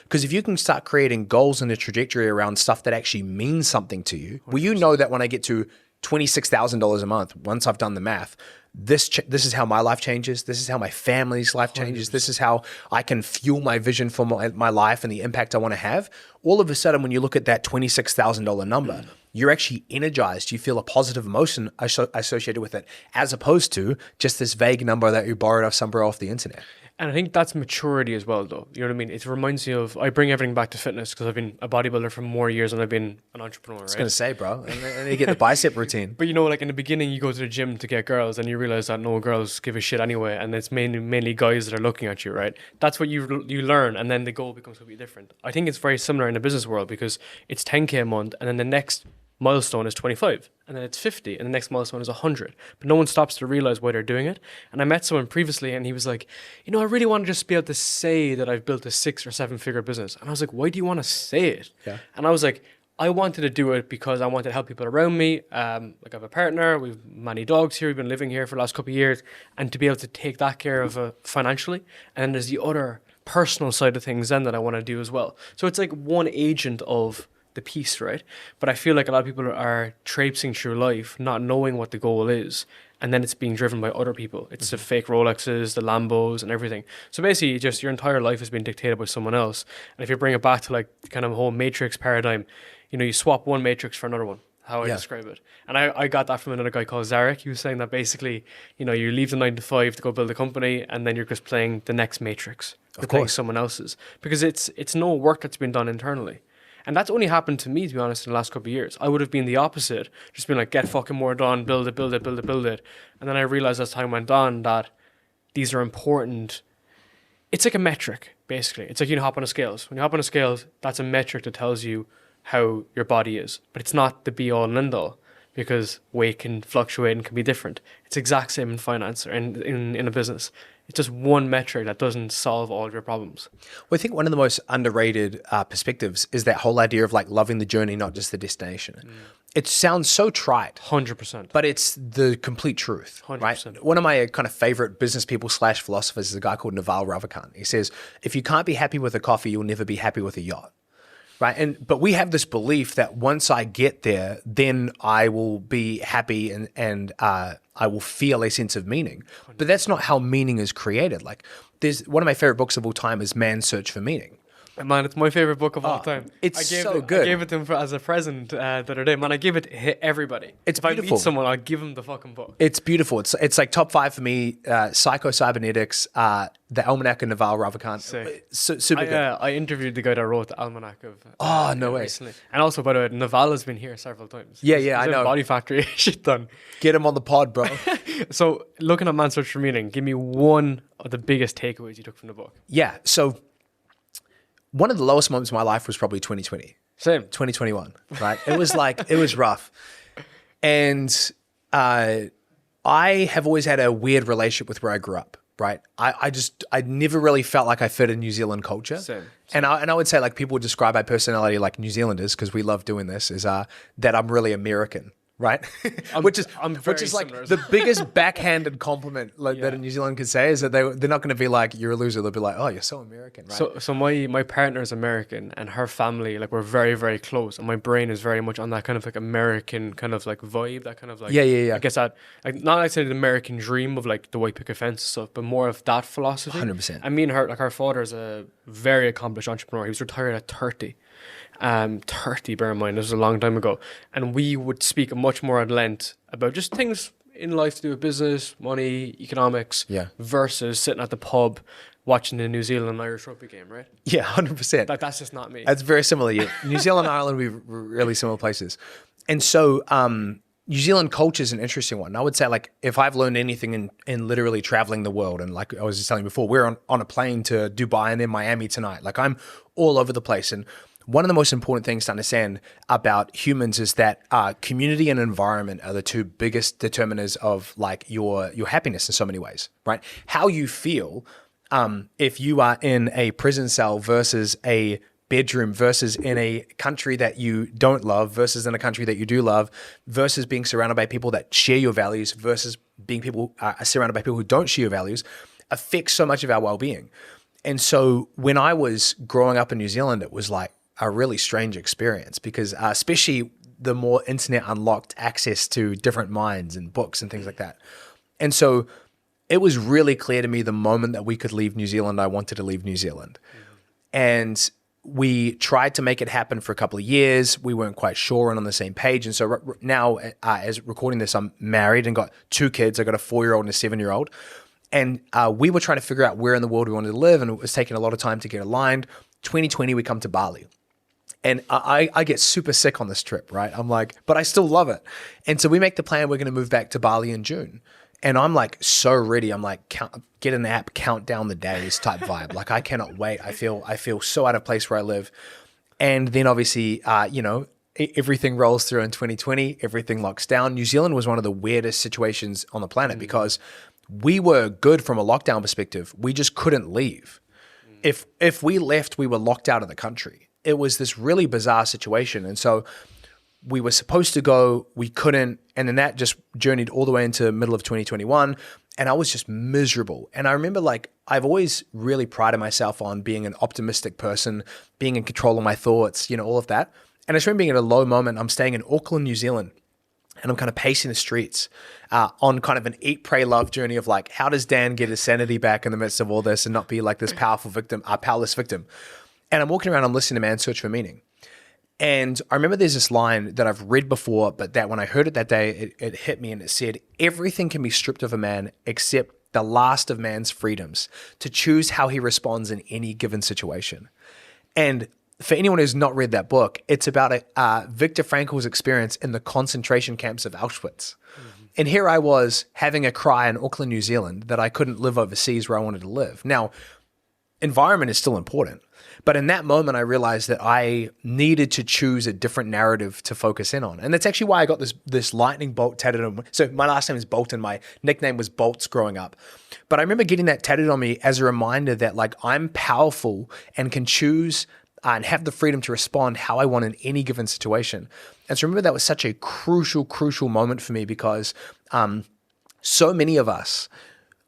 Speaker 1: Because if you can start creating goals and a trajectory around stuff that actually means something to you, 100%. Well, you know that when I get to $26,000 a month, once I've done the math, this is how my life changes. This is how my family's life changes. 100%. This is how I can fuel my vision for my life and the impact I want to have. All of a sudden, when you look at that $26,000 number, you're actually energized. You feel a positive emotion associated with it, as opposed to just this vague number that you borrowed off somewhere off the internet.
Speaker 3: And I think that's maturity as well, though. You know what I mean? It reminds me of, I bring everything back to fitness because I've been a bodybuilder for more years than I've been an entrepreneur, right?
Speaker 1: I was going to say, bro, and you get the bicep routine.
Speaker 3: But like in the beginning, you go to the gym to get girls and you realize that no girls give a shit anyway. And it's mainly guys that are looking at you, right? That's what you learn. And then the goal becomes completely different. I think it's very similar in the business world because it's 10K a month and then the next milestone is 25 and then it's 50 and the next milestone is 100, but no one stops to realize why they're doing it. And I met someone previously and he was like, I really want to just be able to say that I've built a 6 or 7 figure business. And I was like, why do you want to say it? Yeah. And I was like, I wanted to do it because I wanted to help people around me. Like I have a partner, we've many dogs here, we've been living here for the last couple of years, and to be able to take that care of financially. And then there's the other personal side of things then that I want to do as well. So it's like one agent of the piece, right? But I feel like a lot of people are traipsing through life not knowing what the goal is, and then it's being driven by other people. It's the fake Rolexes, the Lambos and everything. So basically just your entire life is being dictated by someone else. And if you bring it back to like kind of a whole matrix paradigm, you swap one matrix for another one, how I describe it. And I got that from another guy called Zarek. He was saying that basically, you leave the 9 to 5 to go build a company and then you're just playing the next matrix. You're playing someone else's because it's no work that's been done internally. And that's only happened to me, to be honest, in the last couple of years. I would have been the opposite, just been like, get fucking more done, build it. And then I realized as time went on that these are important. It's like a metric, basically. It's like hop on a scales. When you hop on a scales, that's a metric that tells you how your body is. But it's not the be all and end all because weight can fluctuate and can be different. It's exact same in finance or in a business. It's just one metric that doesn't solve all of your problems.
Speaker 1: Well, I think one of the most underrated perspectives is that whole idea of like loving the journey, not just the destination. It sounds so trite.
Speaker 3: 100%.
Speaker 1: But it's the complete truth, 100%. Right? One of my kind of favorite business people / philosophers is a guy called Naval Ravikant. He says, if you can't be happy with a coffee, you'll never be happy with a yacht. Right. But we have this belief that once I get there, then I will be happy and I will feel a sense of meaning. But that's not how meaning is created. Like there's one of my favorite books of all time is Man's Search for Meaning.
Speaker 3: Man, it's my favorite book of all time.
Speaker 1: It's so good.
Speaker 3: I gave it to him as a present the other day. Man, I give it to everybody.
Speaker 1: It's
Speaker 3: if
Speaker 1: beautiful.
Speaker 3: I meet someone, I'll give them the fucking book.
Speaker 1: It's beautiful. It's like top 5 for me. Psycho-Cybernetics, the Almanac of Naval Ravikant. Super good.
Speaker 3: I interviewed the guy that wrote the Almanac of
Speaker 1: no way.
Speaker 3: Recently. And also, by the way, Naval has been here several times.
Speaker 1: Yeah, I know.
Speaker 3: Body Factory shit done.
Speaker 1: Get him on the pod, bro.
Speaker 3: So, looking at Man's Search for Meaning, give me one of the biggest takeaways you took from the book.
Speaker 1: Yeah, so one of the lowest moments of my life was probably 2020.
Speaker 3: Same.
Speaker 1: 2021, right? It was rough. And I have always had a weird relationship with where I grew up, right? I never really felt like I fit in New Zealand culture.
Speaker 3: Same.
Speaker 1: And I would say like people would describe my personality like New Zealanders, because we love doing this, is that I'm really American. Right, which is like
Speaker 3: similar.
Speaker 1: the biggest backhanded compliment that a New Zealand could say, is that they're not going to be like, you're a loser. They'll be like, oh, you're so American, right?
Speaker 3: So my partner is American, and her family, like, we're very, very close, and my brain is very much on that kind of like American kind of like vibe, that kind of like,
Speaker 1: yeah.
Speaker 3: I guess that, like, not like say the American dream of like the white picket fence and stuff, but more of that philosophy.
Speaker 1: 100%.
Speaker 3: I mean, her father is a very accomplished entrepreneur. He was retired at 30. 30, bear in mind, this was a long time ago. And we would speak much more at length about just things in life to do with business, money, economics, versus sitting at the pub watching the New Zealand Irish rugby game, right?
Speaker 1: Yeah, 100%.
Speaker 3: Like, that's just not me.
Speaker 1: That's very similar. Yeah. New Zealand and Ireland, we're really similar places. And so New Zealand culture is an interesting one. I would say, like, if I've learned anything in literally traveling the world, and like I was just telling you before, we're on a plane to Dubai and then Miami tonight. Like, I'm all over the place. And one of the most important things to understand about humans is that community and environment are the two biggest determiners of like your happiness in so many ways, right? How you feel if you are in a prison cell versus a bedroom versus in a country that you don't love versus in a country that you do love versus being surrounded by people that share your values versus being surrounded by people who don't share your values affects so much of our well-being. And so when I was growing up in New Zealand, it was like a really strange experience, because especially the more internet unlocked access to different minds and books and things like that. And so it was really clear to me the moment that we could leave New Zealand, I wanted to leave New Zealand. And we tried to make it happen for a couple of years. We weren't quite sure and on the same page. And so now, as recording this, I'm married and got 2 kids. I got a 4-year-old and a 7-year-old. And we were trying to figure out where in the world we wanted to live, and it was taking a lot of time to get aligned. 2020, we come to Bali. And I get super sick on this trip, right? I'm like, but I still love it. And so we make the plan, we're going to move back to Bali in June. And I'm like so ready. I'm like, get an app, count down the days type vibe. Like, I cannot wait. I feel so out of place where I live. And then obviously, everything rolls through in 2020. Everything locks down. New Zealand was one of the weirdest situations on the planet because we were good from a lockdown perspective. We just couldn't leave. If we left, we were locked out of the country. It was this really bizarre situation. And so we were supposed to go, we couldn't. And then that just journeyed all the way into the middle of 2021. And I was just miserable. And I remember, like, I've always really prided myself on being an optimistic person, being in control of my thoughts, all of that. And I just remember being at a low moment. I'm staying in Auckland, New Zealand, and I'm kind of pacing the streets on kind of an eat, pray, love journey of like, how does Dan get his sanity back in the midst of all this and not be like this powerless victim? And I'm walking around, I'm listening to Man's Search for Meaning. And I remember there's this line that I've read before, but that when I heard it that day, it hit me, and it said, everything can be stripped of a man except the last of man's freedoms to choose how he responds in any given situation. And for anyone who's not read that book, it's about Viktor Frankl's experience in the concentration camps of Auschwitz. Mm-hmm. And here I was having a cry in Auckland, New Zealand, that I couldn't live overseas where I wanted to live. Now, environment is still important. But in that moment, I realized that I needed to choose a different narrative to focus in on. And that's actually why I got this lightning bolt tattooed on me. So my last name is Bolton. My nickname was Bolts growing up. But I remember getting that tattooed on me as a reminder that, like, I'm powerful and can choose and have the freedom to respond how I want in any given situation. And so remember, that was such a crucial moment for me, because so many of us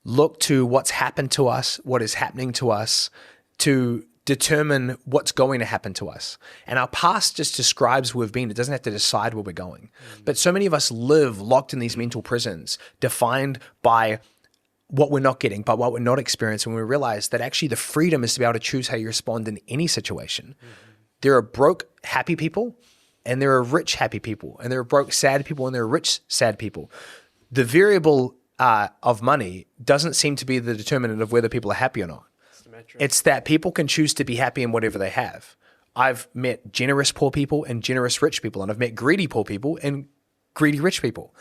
Speaker 1: look to what's happened to us, what is happening to us, to determine what's going to happen to us. And our past just describes who we've been. It doesn't have to decide where we're going. But so many of us live locked in these mental prisons, defined by what we're not getting, by what we're not experiencing. When we realize that actually the freedom is to be able to choose how you respond in any situation. There are broke, happy people, and there are rich, happy people, and there are broke, sad people, and there are rich, sad people. The variable of money doesn't seem to be the determinant of whether people are happy or not. It's that people can choose to be happy in whatever they have. I've met generous poor people and generous rich people, and I've met greedy poor people and greedy rich people.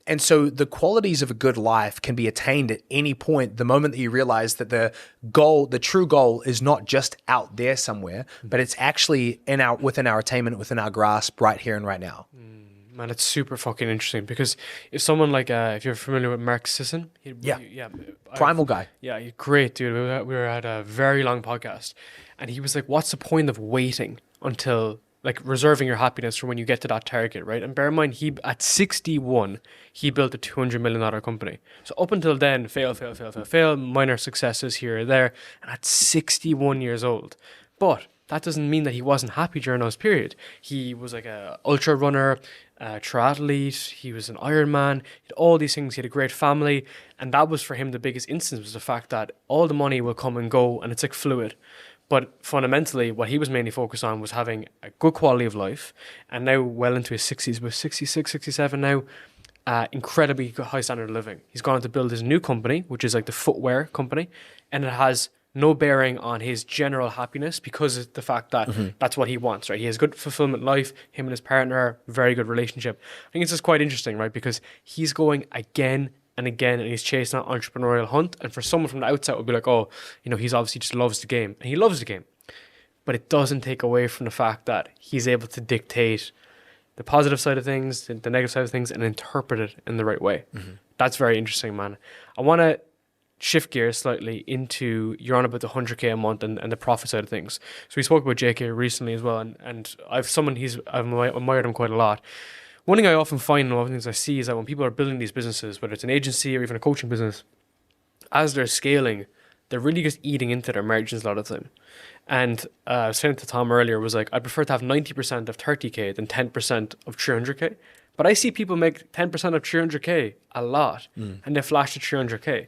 Speaker 1: And so the qualities of a good life can be attained at any point, the moment that you realize that the true goal is not just out there somewhere, but it's actually within our attainment, within our grasp, right here and right now.
Speaker 3: Man, it's super fucking interesting because if someone like, if you're familiar with Mark Sisson,
Speaker 1: Yeah.
Speaker 3: yeah,
Speaker 1: Primal Guy.
Speaker 3: yeah, great dude. We were at a very long podcast, and he was like, "What's the point of waiting until like reserving your happiness for when you get to that target, right?" And bear in mind, he at 61, he built a $200 million company. So up until then, fail, minor successes here or there, and at 61 years old, but that doesn't mean that he wasn't happy during those periods. He was like a ultra runner, a triathlete. He was an Ironman. He had all these things. He had a great family, and that was for him the biggest instance was the fact that all the money will come and go, and it's like fluid. But fundamentally, what he was mainly focused on was having a good quality of life, and now well into his 60s, with 66, 67 now, incredibly high standard of living. He's gone on to build his new company, which is like the footwear company, and it has no bearing on his general happiness because of the fact that that's what he wants, right? He has good fulfillment life, him and his partner, very good relationship. I think it's just quite interesting, right? Because he's going again and again and he's chasing that entrepreneurial hunt. And for someone from the outside would be like, oh, he's obviously just loves the game. And he loves the game. But it doesn't take away from the fact that he's able to dictate the positive side of things, the negative side of things, and interpret it in the right way. That's very interesting, man. I want to shift gears slightly into, you're on about the 100K a month and the profit side of things. So we spoke about JK recently as well, and I've admired him quite a lot. One thing I often find and one of the things I see is that when people are building these businesses, whether it's an agency or even a coaching business, as they're scaling, they're really just eating into their margins a lot of the time. And I was saying to Tom earlier, was like, I prefer to have 90% of 30K than 10% of 300K. But I see people make 10% of 300K a lot, and they flash to 300K.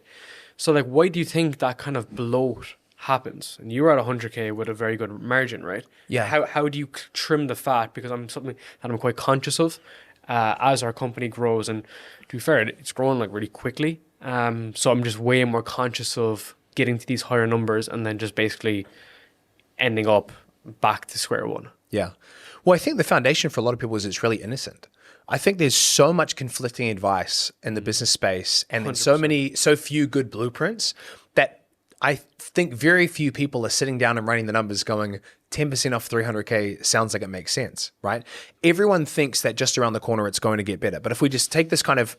Speaker 3: So like, why do you think that kind of bloat happens? And you were at 100K with a very good margin, right?
Speaker 1: Yeah.
Speaker 3: How do you trim the fat? Because I'm something that I'm quite conscious of as our company grows. And to be fair, it's growing like really quickly. So I'm just way more conscious of getting to these higher numbers and then just basically ending up back to square one.
Speaker 1: Yeah. Well, I think the foundation for a lot of people is it's really innocent. I think there's so much conflicting advice in the business space and then so few good blueprints that I think very few people are sitting down and running the numbers going 10% off 300K sounds like it makes sense, right? Everyone thinks that just around the corner it's going to get better. But if we just take this kind of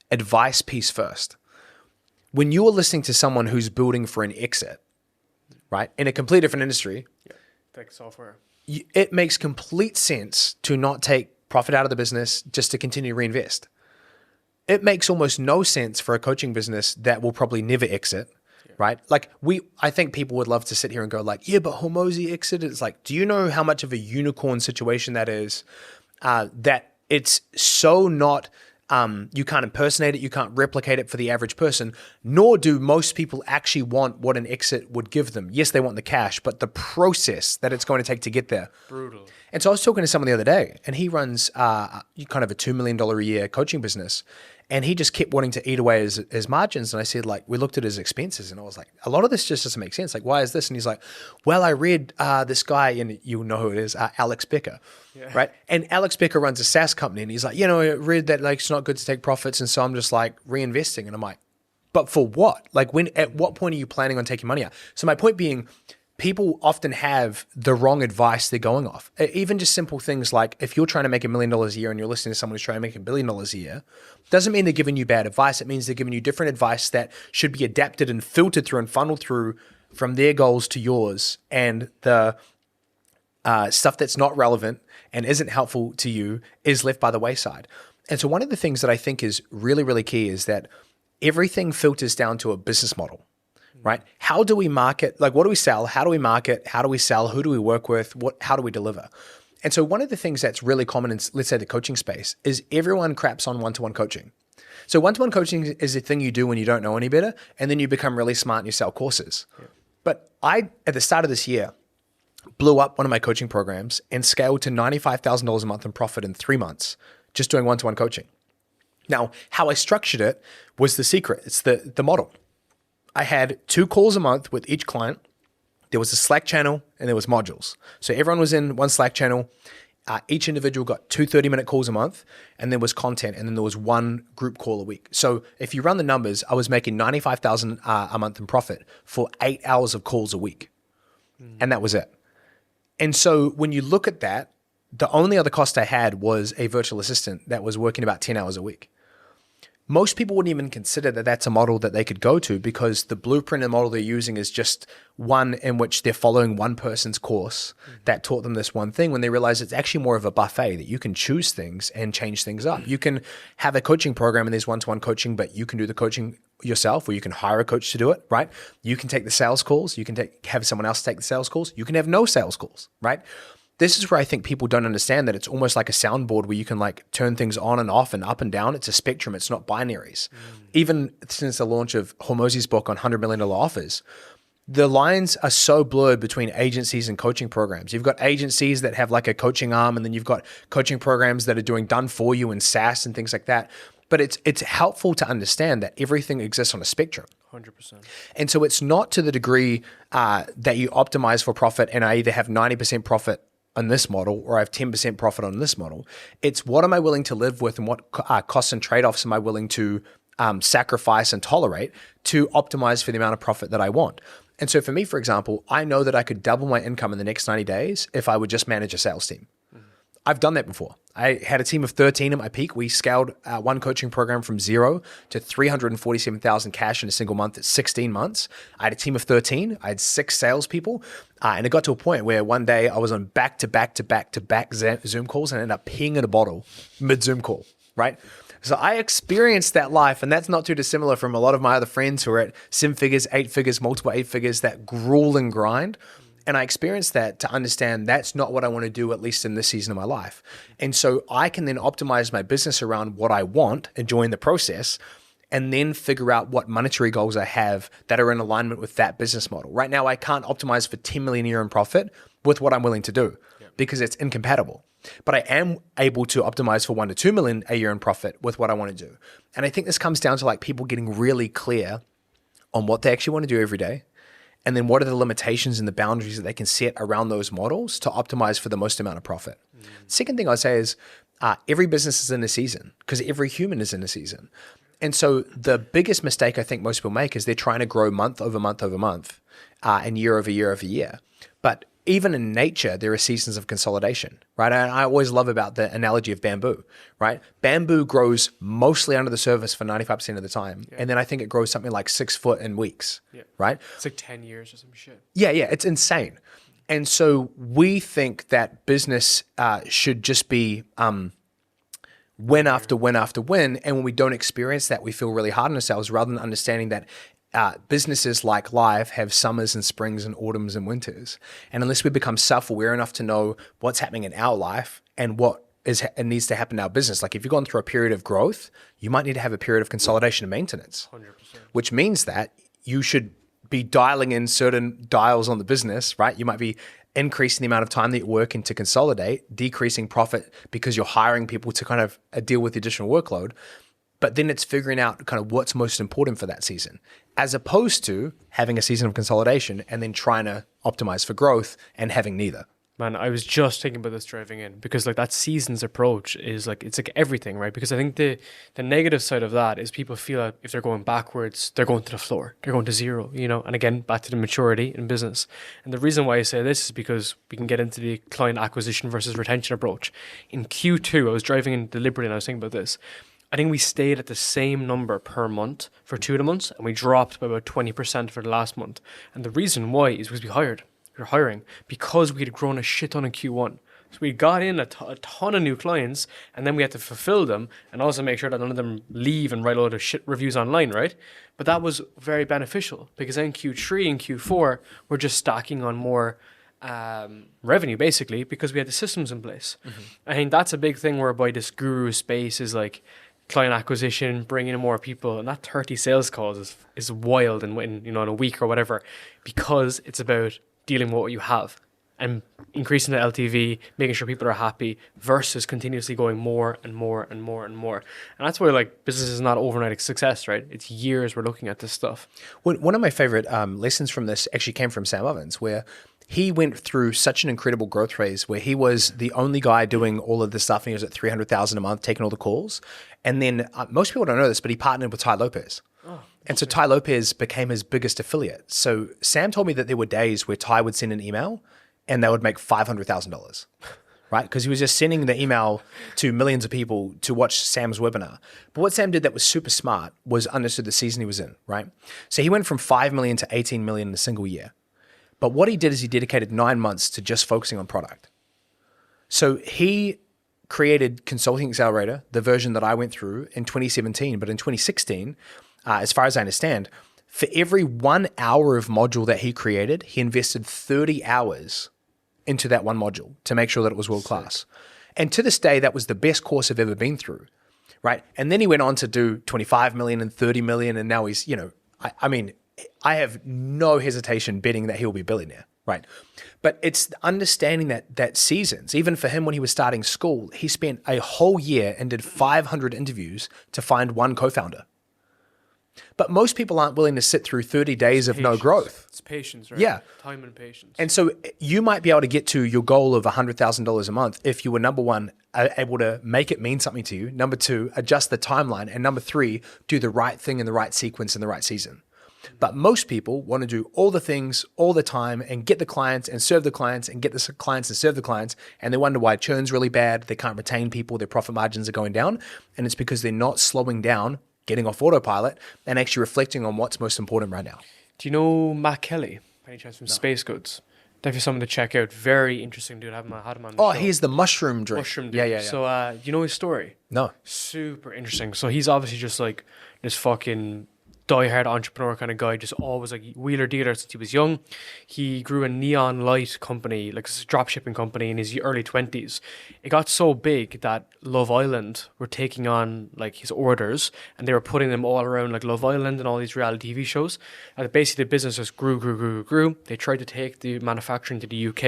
Speaker 1: advice piece first, when you are listening to someone who's building for an exit, right, in a completely different industry,
Speaker 3: Tech software.
Speaker 1: It makes complete sense to not take profit out of the business just to continue to reinvest. It makes almost no sense for a coaching business that will probably never exit, right? Like I think people would love to sit here and go like, yeah, but Hormozi exited. It's like, do you know how much of a unicorn situation that is? That it's so not, you can't impersonate it, you can't replicate it for the average person, nor do most people actually want what an exit would give them. Yes, they want the cash, but the process that it's going to take to get there.
Speaker 3: Brutal.
Speaker 1: And so I was talking to someone the other day, and he runs kind of a $2 million a year coaching business, and he just kept wanting to eat away his margins. And I said, like, we looked at his expenses, and I was like, a lot of this just doesn't make sense. Like, why is this? And he's like, well, I read this guy, and you know who it is, Alex Becker, right? And Alex Becker runs a SaaS company, and he's like, I read that like it's not good to take profits, and so I'm just like reinvesting. And I'm like, but for what? Like, at what point are you planning on taking money out? So my point being, people often have the wrong advice they're going off. Even just simple things like if you're trying to make $1 million a year and you're listening to someone who's trying to make $1 billion a year, doesn't mean they're giving you bad advice. It means they're giving you different advice that should be adapted and filtered through and funneled through from their goals to yours. And the stuff that's not relevant and isn't helpful to you is left by the wayside. And so one of the things that I think is really, really key is that everything filters down to a business model. Right? How do we market? Like, what do we sell? How do we market? How do we sell? Who do we work with? How do we deliver? And so one of the things that's really common in, let's say, the coaching space is everyone craps on one-to-one coaching. So one-to-one coaching is a thing you do when you don't know any better, and then you become really smart and you sell courses. Yeah. But I, at the start of this year, blew up one of my coaching programs and scaled to $95,000 a month in profit in 3 months, just doing one-to-one coaching. Now, how I structured it was the secret. It's the model. I had 2 calls a month with each client. There was a Slack channel and there was modules. So everyone was in one Slack channel. Each individual got 2 30-minute calls a month, and there was content, and then there was 1 group call a week. So if you run the numbers, I was making $95,000 a month in profit for 8 hours of calls a week. And that was it. And so when you look at that, the only other cost I had was a virtual assistant that was working about 10 hours a week. Most people wouldn't even consider that that's a model that they could go to, because the blueprint and model they're using is just one in which they're following one person's course that taught them this one thing, when they realize it's actually more of a buffet, that you can choose things and change things up. You can have a coaching program and there's one-to-one coaching, but you can do the coaching yourself, or you can hire a coach to do it, right? You can take the sales calls. You can have someone else take the sales calls. You can have no sales calls, right? This is where I think people don't understand that it's almost like a soundboard where you can like turn things on and off and up and down. It's a spectrum. It's not binaries. Even since the launch of Hormozi's book on $100 million offers, the lines are so blurred between agencies and coaching programs. You've got agencies that have like a coaching arm, and then you've got coaching programs that are doing done for you and SaaS and things like that. But it's helpful to understand that everything exists on a spectrum.
Speaker 3: 100%.
Speaker 1: And so it's not to the degree that you optimize for profit and I either have 90% profit on this model or I have 10% profit on this model. It's what am I willing to live with, and what costs and trade-offs am I willing to sacrifice and tolerate to optimize for the amount of profit that I want. And so for me, for example, I know that I could double my income in the next 90 days if I would just manage a sales team. I've done that before. I had a team of 13 at my peak. We scaled one coaching program from 0 to 347,000 cash in a single month at 16 months. I had a team of 13. I had 6 salespeople. And it got to a point where one day I was on back-to-back Zoom calls and I ended up peeing in a bottle mid-Zoom call, right? So I experienced that life, and that's not too dissimilar from a lot of my other friends who are at 7 figures, 8 figures, multiple 8 figures, that grueling grind. And I experienced that to understand that's not what I want to do, at least in this season of my life. And so I can then optimize my business around what I want, enjoying the process, and then figure out what monetary goals I have that are in alignment with that business model. Right now, I can't optimize for 10 million a year in profit with what I'm willing to do because it's incompatible. But I am able to optimize for 1 to 2 million a year in profit with what I want to do. And I think this comes down to like people getting really clear on what they actually want to do every day. And then what are the limitations and the boundaries that they can set around those models to optimize for the most amount of profit. Second thing I'd say is every business is in a season, because every human is in a season. And so the biggest mistake I think most people make is they're trying to grow month over month over month and year over year over year. But even in nature, there are seasons of consolidation, right? And I always love about the analogy of bamboo, right? Bamboo grows mostly under the surface for 95% of the time. Yeah. And then I think it grows something like 6 foot in weeks, right?
Speaker 3: It's like 10 years or some shit.
Speaker 1: Yeah, it's insane. And so we think that business should just be win after win after win. And when we don't experience that, we feel really hard on ourselves, rather than understanding that businesses like life have summers and springs and autumns and winters. And unless we become self-aware enough to know what's happening in our life and what needs to happen in our business, like if you've gone through a period of growth, you might need to have a period of consolidation and maintenance, 100%. Which means that you should be dialing in certain dials on the business, right? You might be increasing the amount of time that you're working to consolidate, decreasing profit because you're hiring people to kind of deal with the additional workload. But then it's figuring out kind of what's most important for that season, as opposed to having a season of consolidation and then trying to optimize for growth and having neither.
Speaker 3: Man, I was just thinking about this driving in, because like that season's approach is like, it's like everything, right? Because I think the negative side of that is people feel like if they're going backwards, they're going to the floor, they're going to zero, you know? And again, back to the maturity in business. And the reason why I say this is because we can get into the client acquisition versus retention approach. In Q2, I was driving in deliberately and I was thinking about this. I think we stayed at the same number per month for 2 of the months, and we dropped by about 20% for the last month. And the reason why is because we were hiring because we had grown a shit ton in Q1. So we got in a ton of new clients, and then we had to fulfill them and also make sure that none of them leave and write a lot of shit reviews online, right? But that was very beneficial, because then Q3 and Q4, we're just stacking on more revenue, basically, because we had the systems in place. I think that's a big thing whereby this guru space is like client acquisition, bringing in more people, and that 30 sales calls is wild in in a week or whatever, because it's about dealing with what you have and increasing the LTV, making sure people are happy, versus continuously going more and more and more and more. And that's why like business is not overnight success, right? It's years we're looking at this stuff.
Speaker 1: One of my favorite lessons from this actually came from Sam Ovens, where he went through such an incredible growth phase where he was the only guy doing all of this stuff, and he was at 300,000 a month, taking all the calls. And then most people don't know this, but he partnered with Tai Lopez. And so Tai Lopez became his biggest affiliate. So Sam told me that there were days where Tai would send an email and they would make $500,000. right? Because he was just sending the email to millions of people to watch Sam's webinar. But what Sam did that was super smart was understood the season he was in, right? So he went from 5 million to 18 million in a single year. But what he did is he dedicated 9 months to just focusing on product. So he created Consulting Accelerator, the version that I went through in 2017. But in 2016, as far as I understand, for every 1 hour of module that he created, he invested 30 hours into that one module to make sure that it was world-class. And to this day, that was the best course I've ever been through, right? And then he went on to do 25 million and 30 million. And now he's, I mean, I have no hesitation betting that he'll be a billionaire, right? But it's understanding that seasons, even for him when he was starting school, he spent a whole year and did 500 interviews to find one co-founder. But most people aren't willing to sit through 30 days of no growth.
Speaker 3: It's patience, right?
Speaker 1: Yeah.
Speaker 3: Time and patience.
Speaker 1: And so you might be able to get to your goal of $100,000 a month if you were, number one, able to make it mean something to you. Number two, adjust the timeline. And number three, do the right thing in the right sequence in the right season. But most people want to do all the things all the time and get the clients and serve the clients and get the clients and serve the clients. And they wonder why churn's really bad. They can't retain people. Their profit margins are going down. And it's because they're not slowing down, getting off autopilot, and actually reflecting on what's most important right now.
Speaker 3: Do you know Matt Kelly, by any chance, from Space Goods? Definitely something to check out. Very interesting dude. I had him on the show.
Speaker 1: He's the mushroom drink.
Speaker 3: Mushroom dude.
Speaker 1: Yeah.
Speaker 3: So, you know his story?
Speaker 1: No.
Speaker 3: Super interesting. So he's obviously just like this fucking diehard entrepreneur kind of guy, just always like wheeler dealer since he was young. He grew a neon light company, like a drop shipping company in his early 20s. It got so big that Love Island were taking on like his orders, and they were putting them all around like Love Island and all these reality TV shows. And basically the business just grew. They tried to take the manufacturing to the UK,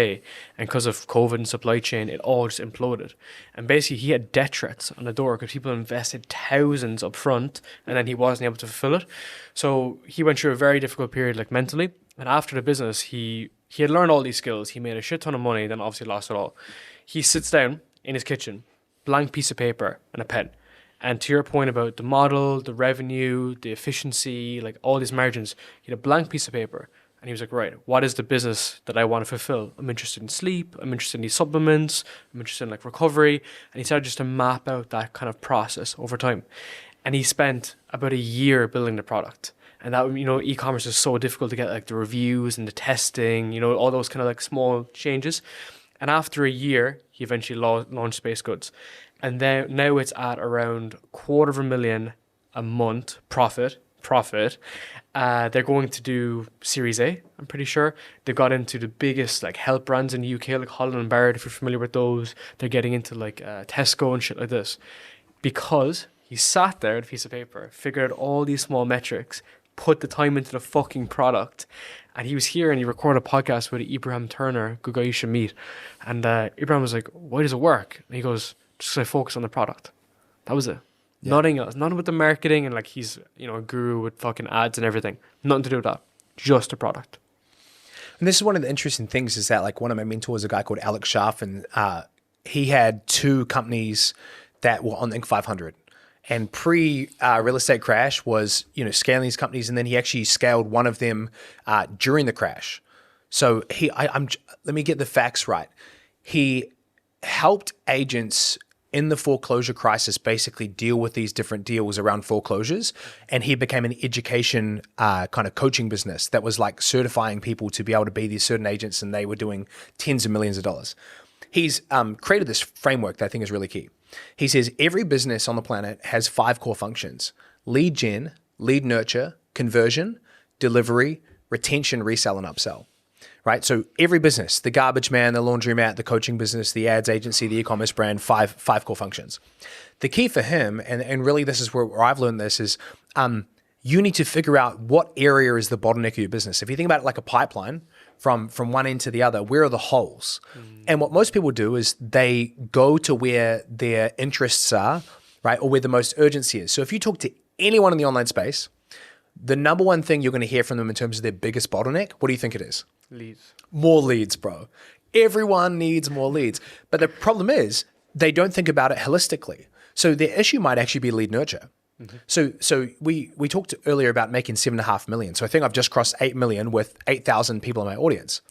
Speaker 3: and because of COVID and supply chain, it all just imploded. And basically he had death threats on the door because people invested thousands up front, and then he wasn't able to fulfill it. So he went through a very difficult period, like mentally. And after the business, he had learned all these skills. He made a shit ton of money, then obviously lost it all. He sits down in his kitchen, blank piece of paper and a pen. And to your point about the model, the revenue, the efficiency, like all these margins, he had a blank piece of paper. And he was like, right, what is the business that I want to fulfill? I'm interested in sleep. I'm interested in these supplements. I'm interested in like recovery. And he started just to map out that kind of process over time. And he spent about a year building the product. And that, e-commerce is so difficult to get like the reviews and the testing, all those kind of like small changes. And after a year, he eventually launched Space Goods. And then now it's at around $250,000 a month profit. They're going to do Series A, I'm pretty sure. They've got into the biggest like health brands in the UK, like Holland & Barrett, if you're familiar with those. They're getting into like Tesco and shit like this. Because he sat there with a piece of paper, figured out all these small metrics, put the time into the fucking product. And he was here and he recorded a podcast with Ibrahim Turner, good guy you should meet. And Ibrahim was like, why does it work? And he goes, just I focus on the product. That was it. Yeah. Nothing else. Nothing with the marketing and like he's, a guru with fucking ads and everything. Nothing to do with that. Just a product.
Speaker 1: And this is one of the interesting things is that like one of my mentors, a guy called Alex Scharf, and he had 2 companies that were on the Inc. 500. And real estate crash was, scaling these companies, and then he actually scaled one of them during the crash. So let me get the facts right. He helped agents in the foreclosure crisis basically deal with these different deals around foreclosures, and he became an education kind of coaching business that was like certifying people to be able to be these certain agents, and they were doing tens of millions of dollars. He's created this framework that I think is really key. He says every business on the planet has 5 core functions: lead gen, lead nurture, conversion, delivery, retention, resell, and upsell. Right? So every business, the garbage man, the laundromat, the coaching business, the ads agency, the e-commerce brand, five core functions. The key for him, and really this is where I've learned this, is you need to figure out what area is the bottleneck of your business. If you think about it like a pipeline, from one end to the other, where are the holes? And what most people do is they go to where their interests are, right? Or where the most urgency is. So if you talk to anyone in the online space, the number one thing you're going to hear from them in terms of their biggest bottleneck, what do you think it is?
Speaker 3: Leads. More
Speaker 1: leads, bro. Everyone needs more leads. But the problem is they don't think about it holistically. So their issue might actually be lead nurture. Mm-hmm. So we talked earlier about making 7.5 million. So I think I've just crossed 8 million with 8,000 people in my audience.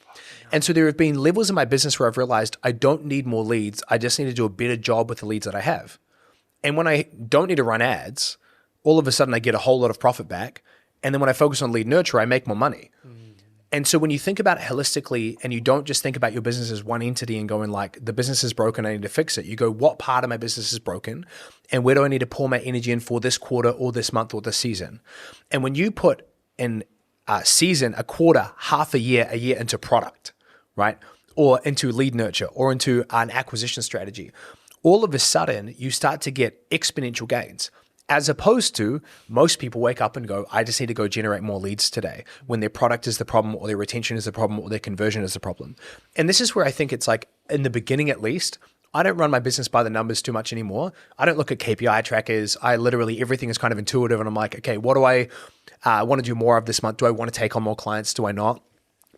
Speaker 1: And so there have been levels in my business where I've realized I don't need more leads. I just need to do a better job with the leads that I have. And when I don't need to run ads, all of a sudden I get a whole lot of profit back. And then when I focus on lead nurture, I make more money. And so when you think about it holistically and you don't just think about your business as one entity and going like, the business is broken, I need to fix it. You go, what part of my business is broken? And where do I need to pour my energy in for this quarter or this month or this season? And when you put in a season, a quarter, half a year into product, right? Or into lead nurture or into an acquisition strategy, all of a sudden you start to get exponential gains. As opposed to most people wake up and go, I just need to go generate more leads today when their product is the problem or their retention is the problem or their conversion is the problem. And this is where I think it's like in the beginning, at least, I don't run my business by the numbers too much anymore. I don't look at KPI trackers. I literally, everything is kind of intuitive. And I'm like, okay, what do I want to do more of this month? Do I want to take on more clients? Do I not?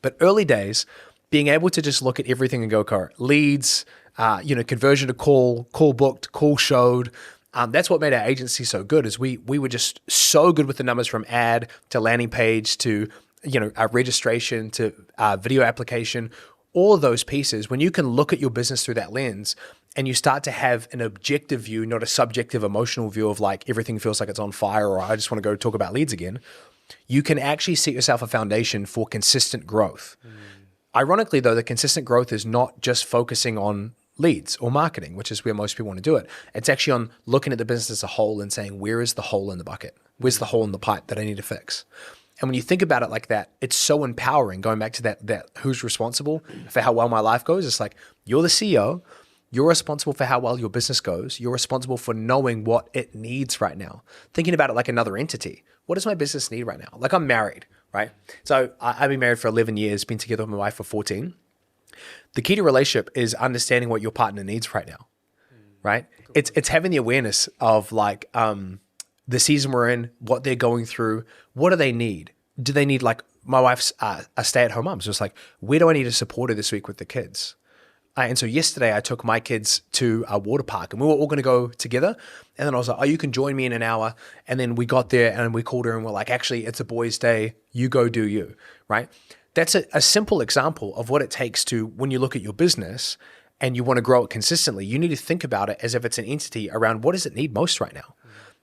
Speaker 1: But early days, being able to just look at everything and go, leads, conversion to call booked, call showed. That's what made our agency so good is we were just so good with the numbers from ad to landing page to, our registration to video application, all of those pieces. When you can look at your business through that lens and you start to have an objective view, not a subjective emotional view of like everything feels like it's on fire or I just want to go talk about leads again, you can actually set yourself a foundation for consistent growth. Ironically though, the consistent growth is not just focusing on leads or marketing, which is where most people want to do it. It's actually on looking at the business as a whole and saying, where is the hole in the bucket? Where's the hole in the pipe that I need to fix? And when you think about it like that, it's so empowering. Going back to that who's responsible for how well my life goes, it's like, you're the CEO, you're responsible for how well your business goes. You're responsible for knowing what it needs right now. Thinking about it like another entity. What does my business need right now? Like I'm married, right? So I've been married for 11 years, been together with my wife for 14. The key to relationship is understanding what your partner needs right now, right? It's having the awareness of like the season we're in, what they're going through, what do they need? Do they need like my wife's a stay-at-home mom, so it's like, where do I need to support her this week with the kids? And so yesterday I took my kids to a water park and we were all going to go together. And then I was like, oh, you can join me in an hour. And then we got there and we called her and we're like, actually, it's a boys' day. You go do you, right? That's a simple example of what it takes to, when you look at your business and you want to grow it consistently, you need to think about it as if it's an entity around what does it need most right now,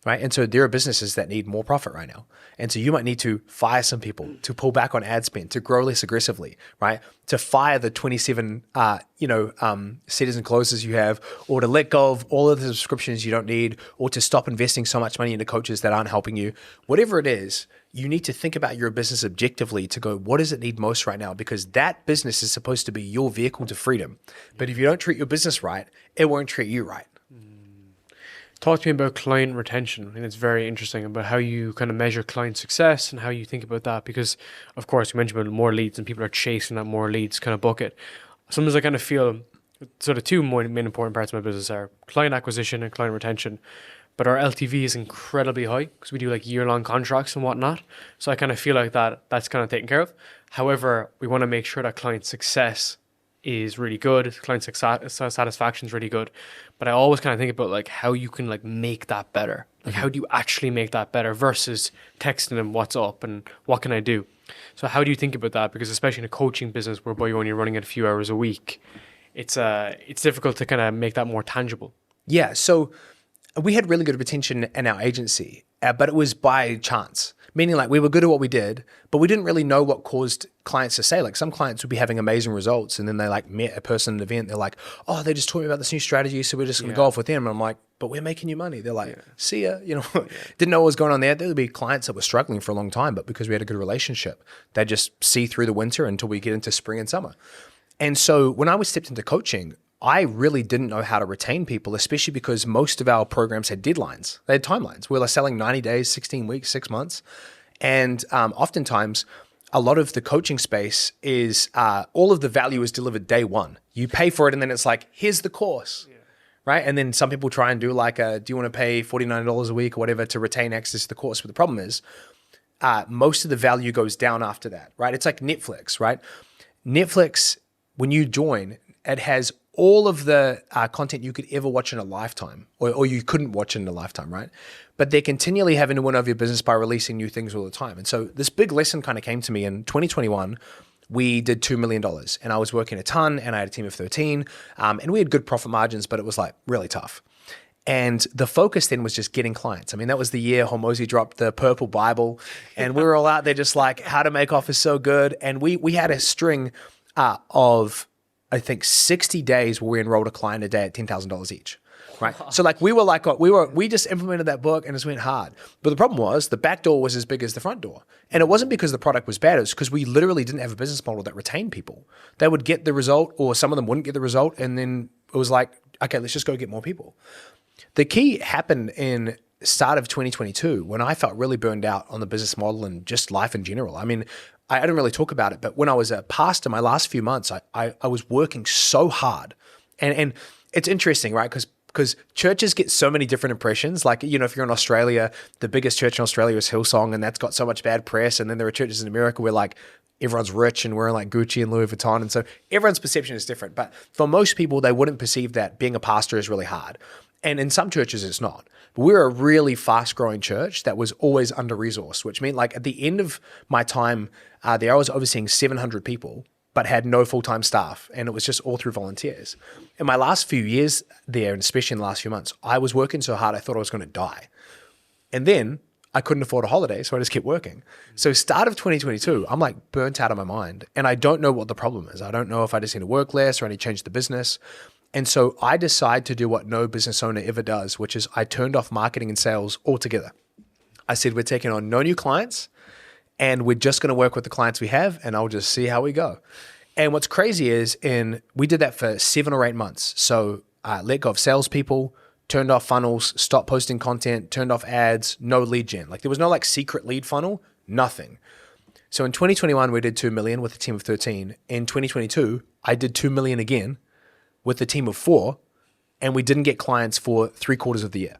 Speaker 1: right? And so there are businesses that need more profit right now. And so you might need to fire some people, to pull back on ad spend, to grow less aggressively, right? To fire the 27, setters and closers you have, or to let go of all of the subscriptions you don't need, or to stop investing so much money into coaches that aren't helping you. Whatever it is, you need to think about your business objectively to go, what does it need most right now? Because that business is supposed to be your vehicle to freedom. But if you don't treat your business right, it won't treat you right.
Speaker 3: Talk to me about client retention. I think it's very interesting about how you kind of measure client success and how you think about that. Because, of course, you mentioned about more leads and people are chasing that more leads kind of bucket. Sometimes I kind of feel sort of two main important parts of my business are client acquisition and client retention. But our LTV is incredibly high because we do like year-long contracts and whatnot. So I kind of feel like that's kind of taken care of. However, we want to make sure that client success is really good. Client satisfaction is really good. But I always kind of think about like how you can like make that better. Like how do you actually make that better versus texting them what's up and what can I do? So how do you think about that? Because especially in a coaching business whereby you're only running it a few hours a week, it's difficult to kind of make that more tangible.
Speaker 1: Yeah. So we had really good retention in our agency, but it was by chance. Meaning like we were good at what we did, but we didn't really know what caused clients to say. Like some clients would be having amazing results and then they like met a person at an event. They're like, oh, they just told me about this new strategy. So we're just going to go off with them. And I'm like, but we're making you money. They're like, see ya. Didn't know what was going on there. There would be clients that were struggling for a long time, but because we had a good relationship, they just see through the winter until we get into spring and summer. And so when I was stepped into coaching, I really didn't know how to retain people, especially because most of our programs had deadlines. They had timelines. We were selling 90 days, 16 weeks, 6 months. And oftentimes, a lot of the coaching space is all of the value is delivered day one. You pay for it and then it's like, here's the course, right? And then some people try and do like, do you want to pay $49 a week or whatever to retain access to the course? But the problem is most of the value goes down after that, right? It's like Netflix, right? Netflix, when you join, it has all of the content you could ever watch in a lifetime, or you couldn't watch in a lifetime, right? But they're continually having to win over your business by releasing new things all the time. And so this big lesson kind of came to me in 2021 we did $2 million, and I was working a ton, and I had a team of 13, and we had good profit margins, but it was like really tough. And the focus then was just getting clients. I mean, that was the year Hormozi dropped the purple Bible, and we were all out there just like, how to make offers so good. And we had a string of, I think, 60 days where we enrolled a client a day at $10,000 each. Right. So like we just implemented that book and it just went hard. But the problem was the back door was as big as the front door. And it wasn't because the product was bad. It was because we literally didn't have a business model that retained people. They would get the result, or some of them wouldn't get the result. And then it was like, okay, let's just go get more people. The key happened in start of 2022 when I felt really burned out on the business model and just life in general. I mean, I didn't really talk about it, but when I was a pastor, my last few months, I was working so hard. And it's interesting, right? Because churches get so many different impressions. Like, you know, if you're in Australia, the biggest church in Australia is Hillsong, and that's got so much bad press. And then there are churches in America where like everyone's rich and wearing like Gucci and Louis Vuitton. And so everyone's perception is different. But for most people, they wouldn't perceive that being a pastor is really hard. And in some churches, it's not. But we're a really fast growing church that was always under-resourced, which meant like at the end of my time there, I was overseeing 700 people, but had no full-time staff, and it was just all through volunteers. In my last few years there, and especially in the last few months, I was working so hard I thought I was going to die. And then I couldn't afford a holiday, so I just kept working. So start of 2022, I'm like burnt out of my mind, and I don't know what the problem is. I don't know if I just need to work less or I need to change the business. And so I decided to do what no business owner ever does, which is I turned off marketing and sales altogether. I said, we're taking on no new clients, and we're just going to work with the clients we have, and I'll just see how we go. And what's crazy is we did that for 7 or 8 months. So let go of salespeople, turned off funnels, stopped posting content, turned off ads, no lead gen. Like there was no like secret lead funnel, nothing. So in 2021, we did 2 million with a team of 13. In 2022, I did 2 million again with a team of 4, and we didn't get clients for 3/4 of the year.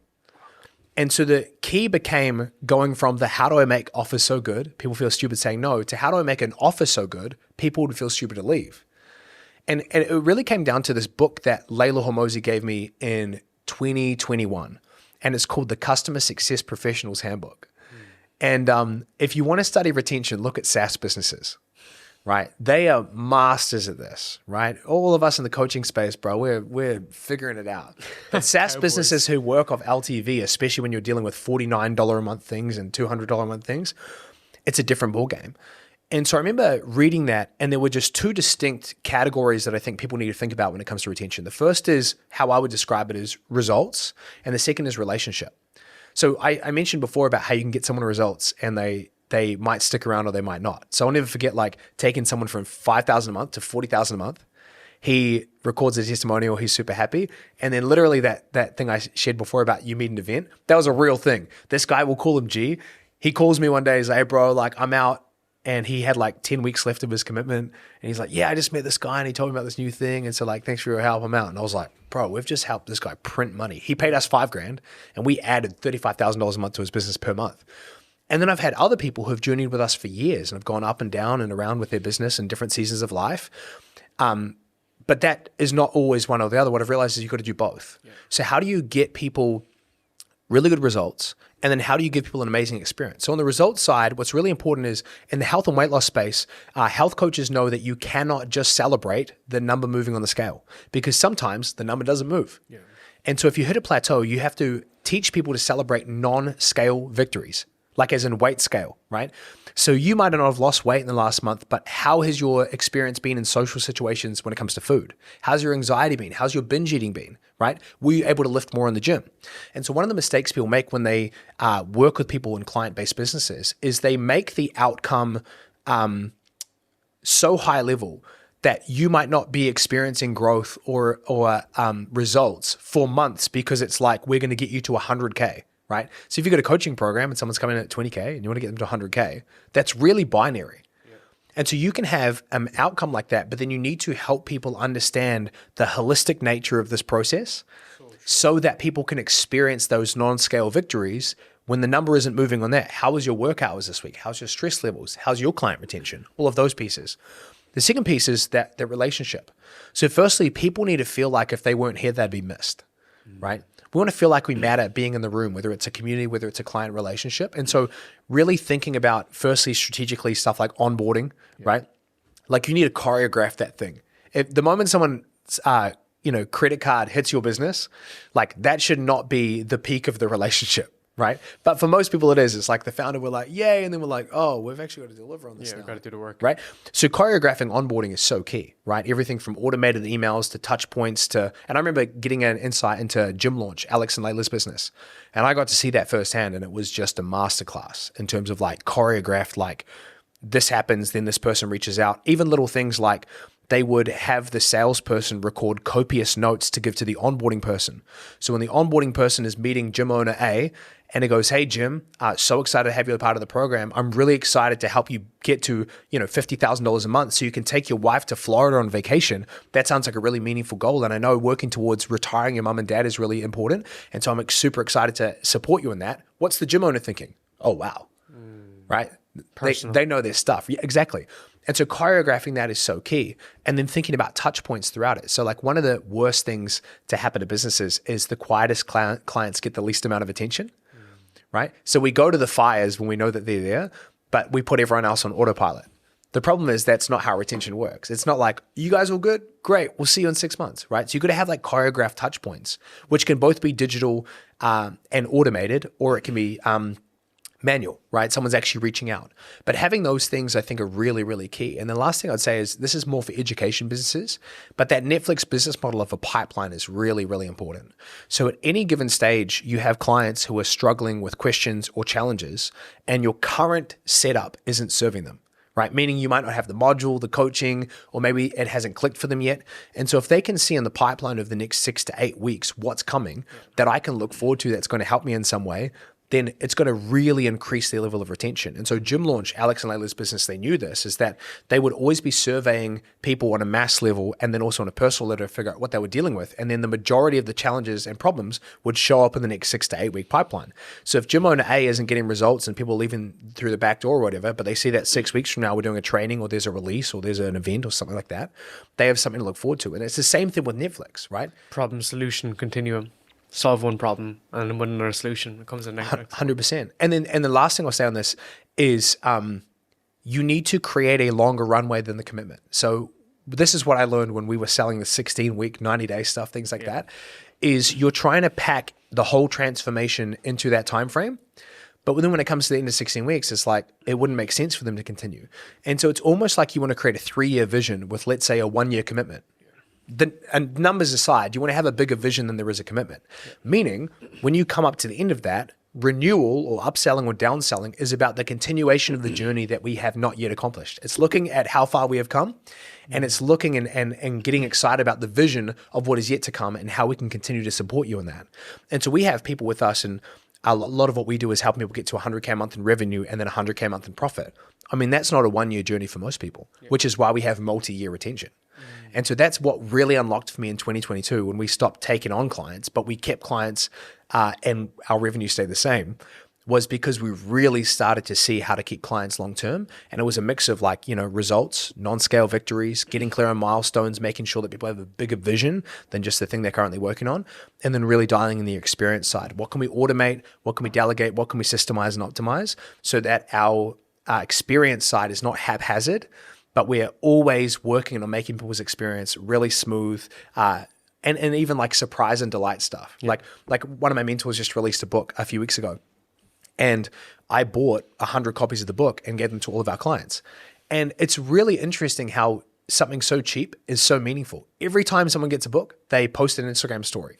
Speaker 1: And so the key became going from the how do I make offers so good, people feel stupid saying no, to how do I make an offer so good, people would feel stupid to leave. And it really came down to this book that Layla Hormozi gave me in 2021. And it's called The Customer Success Professional's Handbook. And if you want to study retention, look at SaaS businesses, right? They are masters at this, right? All of us in the coaching space, bro, we're figuring it out. But SaaS businesses who work off LTV, especially when you're dealing with $49 a month things and $200 a month things, it's a different ballgame. And so I remember reading that, and there were just 2 distinct categories that I think people need to think about when it comes to retention. The first is how I would describe it as results, and the second is relationship. So I mentioned before about how you can get someone results and they might stick around or they might not. So I'll never forget like taking someone from $5,000 a month to $40,000 a month. He records a testimonial, he's super happy. And then literally that thing I shared before about you meet an event, that was a real thing. This guy, we'll call him G. He calls me one day, he's like, hey bro, like I'm out. And he had like 10 weeks left of his commitment. And he's like, yeah, I just met this guy and he told me about this new thing. And so like, thanks for your help, I'm out. And I was like, bro, we've just helped this guy print money. He paid us $5,000 and we added $35,000 a month to his business per month. And then I've had other people who have journeyed with us for years and have gone up and down and around with their business in different seasons of life. But that is not always one or the other. What I've realized is you've got to do both. Yeah. So how do you get people really good results? And then how do you give people an amazing experience? So on the results side, what's really important is in the health and weight loss space, health coaches know that you cannot just celebrate the number moving on the scale because sometimes the number doesn't move. Yeah. And so if you hit a plateau, you have to teach people to celebrate non-scale victories, like as in weight scale, right? So you might not have lost weight in the last month, but how has your experience been in social situations when it comes to food? How's your anxiety been? How's your binge eating been, right? Were you able to lift more in the gym? And so one of the mistakes people make when they work with people in client-based businesses is they make the outcome so high level that you might not be experiencing growth or results for months because it's like, we're going to get you to 100K. Right? So if you've got a coaching program and someone's coming in at 20K and you want to get them to 100K, that's really binary. Yeah. And so you can have an outcome like that, but then you need to help people understand the holistic nature of this process so that people can experience those non-scale victories when the number isn't moving on that. How was your work hours this week? How's your stress levels? How's your client retention? All of those pieces. The second piece is that relationship. So firstly, people need to feel like if they weren't here, they'd be missed, right? We want to feel like we matter being in the room, whether it's a community, whether it's a client relationship. And so really thinking about, firstly, strategically stuff like onboarding, right? Like you need to choreograph that thing. If the moment someone, credit card hits your business, like that should not be the peak of the relationship, right? But for most people it is. It's like the founder, we're like, yay. And then we're like, oh, we've actually got to deliver on this now.
Speaker 3: We've got to do the work.
Speaker 1: Right? So choreographing onboarding is so key, right? Everything from automated emails to touch points to, and I remember getting an insight into Gym Launch, Alex and Layla's business. And I got to see that firsthand and it was just a masterclass in terms of like choreographed, like this happens, then this person reaches out. Even little things like they would have the salesperson record copious notes to give to the onboarding person. So when the onboarding person is meeting gym owner A and it goes, hey, Jim, so excited to have you a part of the program. I'm really excited to help you get to, $50,000 a month so you can take your wife to Florida on vacation. That sounds like a really meaningful goal. And I know working towards retiring your mom and dad is really important. And so I'm super excited to support you in that. What's the gym owner thinking? Oh, wow. Right? They know their stuff. Yeah, exactly. And so choreographing that is so key. And then thinking about touch points throughout it. So like one of the worst things to happen to businesses is the quietest clients get the least amount of attention, right? So we go to the fires when we know that they're there, but we put everyone else on autopilot. The problem is that's not how retention works. It's not like, you guys all good? Great, we'll see you in 6 months, right? So you got to have like choreographed touch points, which can both be digital and automated, or it can be manual, right? Someone's actually reaching out. But having those things, I think, are really, really key. And the last thing I'd say is this is more for education businesses, but that Netflix business model of a pipeline is really, really important. So at any given stage, you have clients who are struggling with questions or challenges, and your current setup isn't serving them, right? Meaning you might not have the module, the coaching, or maybe it hasn't clicked for them yet. And so if they can see in the pipeline of the next 6 to 8 weeks what's coming that I can look forward to that's going to help me in some way, then it's going to really increase their level of retention. And so Gym Launch, Alex and Layla's business, they knew this, is that they would always be surveying people on a mass level and then also on a personal level to figure out what they were dealing with. And then the majority of the challenges and problems would show up in the next 6 to 8 week pipeline. So if gym owner A isn't getting results and people are leaving through the back door or whatever, but they see that 6 weeks from now we're doing a training or there's a release or there's an event or something like that, they have something to look forward to. And it's the same thing with Netflix, right?
Speaker 3: Problem solution continuum. Solve one problem and then with another solution. It comes in next.
Speaker 1: 100%. And the last thing I'll say on this is you need to create a longer runway than the commitment. So this is what I learned when we were selling the 16-week, 90-day stuff, things like that, is you're trying to pack the whole transformation into that time frame. But then when it comes to the end of 16 weeks, it's like, it wouldn't make sense for them to continue. And so it's almost like you want to create a 3-year vision with, let's say, a 1-year commitment. And numbers aside, you want to have a bigger vision than there is a commitment. Meaning, when you come up to the end of that, renewal or upselling or downselling is about the continuation of the journey that we have not yet accomplished. It's looking at how far we have come, and it's looking and getting excited about the vision of what is yet to come and how we can continue to support you in that. And so we have people with us, and a lot of what we do is helping people get to 100K a month in revenue and then 100K a month in profit. I mean, that's not a 1-year journey for most people, which is why we have multi-year retention. And so that's what really unlocked for me in 2022 when we stopped taking on clients, but we kept clients and our revenue stayed the same, was because we really started to see how to keep clients long-term. And it was a mix of results, non-scale victories, getting clear on milestones, making sure that people have a bigger vision than just the thing they're currently working on, and then really dialing in the experience side. What can we automate? What can we delegate? What can we systemize and optimize so that our experience side is not haphazard, but we're always working on making people's experience really smooth and even like surprise and delight stuff. Yeah. Like one of my mentors just released a book a few weeks ago, and I bought 100 copies of the book and gave them to all of our clients. And it's really interesting how something so cheap is so meaningful. Every time someone gets a book, they post an Instagram story,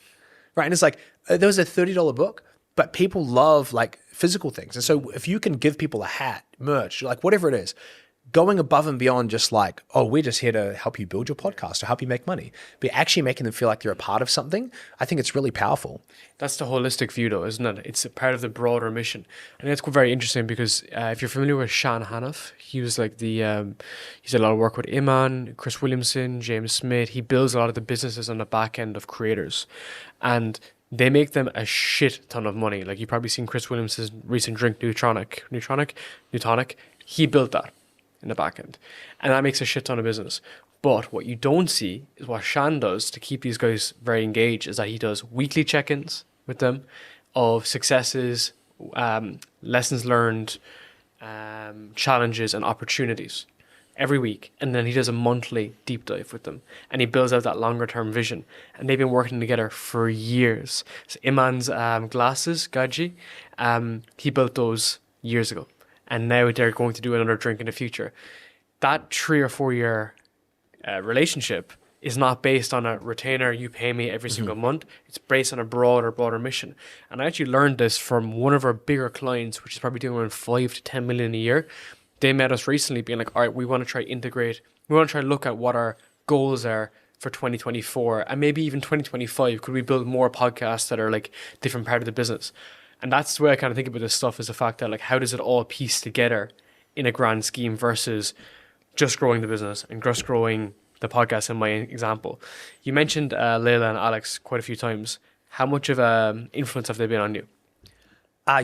Speaker 1: right? And it's like, there was a $30 book, but people love like physical things. And so if you can give people a hat, merch, like whatever it is, going above and beyond just like, oh, we're just here to help you build your podcast or help you make money, but actually making them feel like they're a part of something, I think it's really powerful.
Speaker 3: That's the holistic view though, isn't it? It's a part of the broader mission. And that's very interesting because if you're familiar with Sean Hannaf, he was like he's did a lot of work with Iman, Chris Williamson, James Smith. He builds a lot of the businesses on the back end of creators. And they make them a shit ton of money. Like you've probably seen Chris Williamson's recent drink, Newtonic. He built that in the back end. And that makes a shit ton of business. But what you don't see is what Shan does to keep these guys very engaged is that he does weekly check-ins with them of successes, lessons learned, challenges and opportunities every week, and then he does a monthly deep dive with them, and he builds out that longer term vision. And they've been working together for years. So Iman's glasses, Gaji, he built those years ago, and now they're going to do another drink in the future. That 3 or 4 year relationship is not based on a retainer, you pay me every single month. It's based on a broader mission. And I actually learned this from one of our bigger clients, which is probably doing around 5 to 10 million a year. They met us recently being like, all right, we want to try integrate, we want to try look at what our goals are for 2024 and maybe even 2025. Could we build more podcasts that are like different part of the business? And that's the way I kind of think about this stuff, is the fact that like, how does it all piece together in a grand scheme versus just growing the business and just growing the podcast in my example. You mentioned Layla and Alex quite a few times. How much of an influence have they been on you?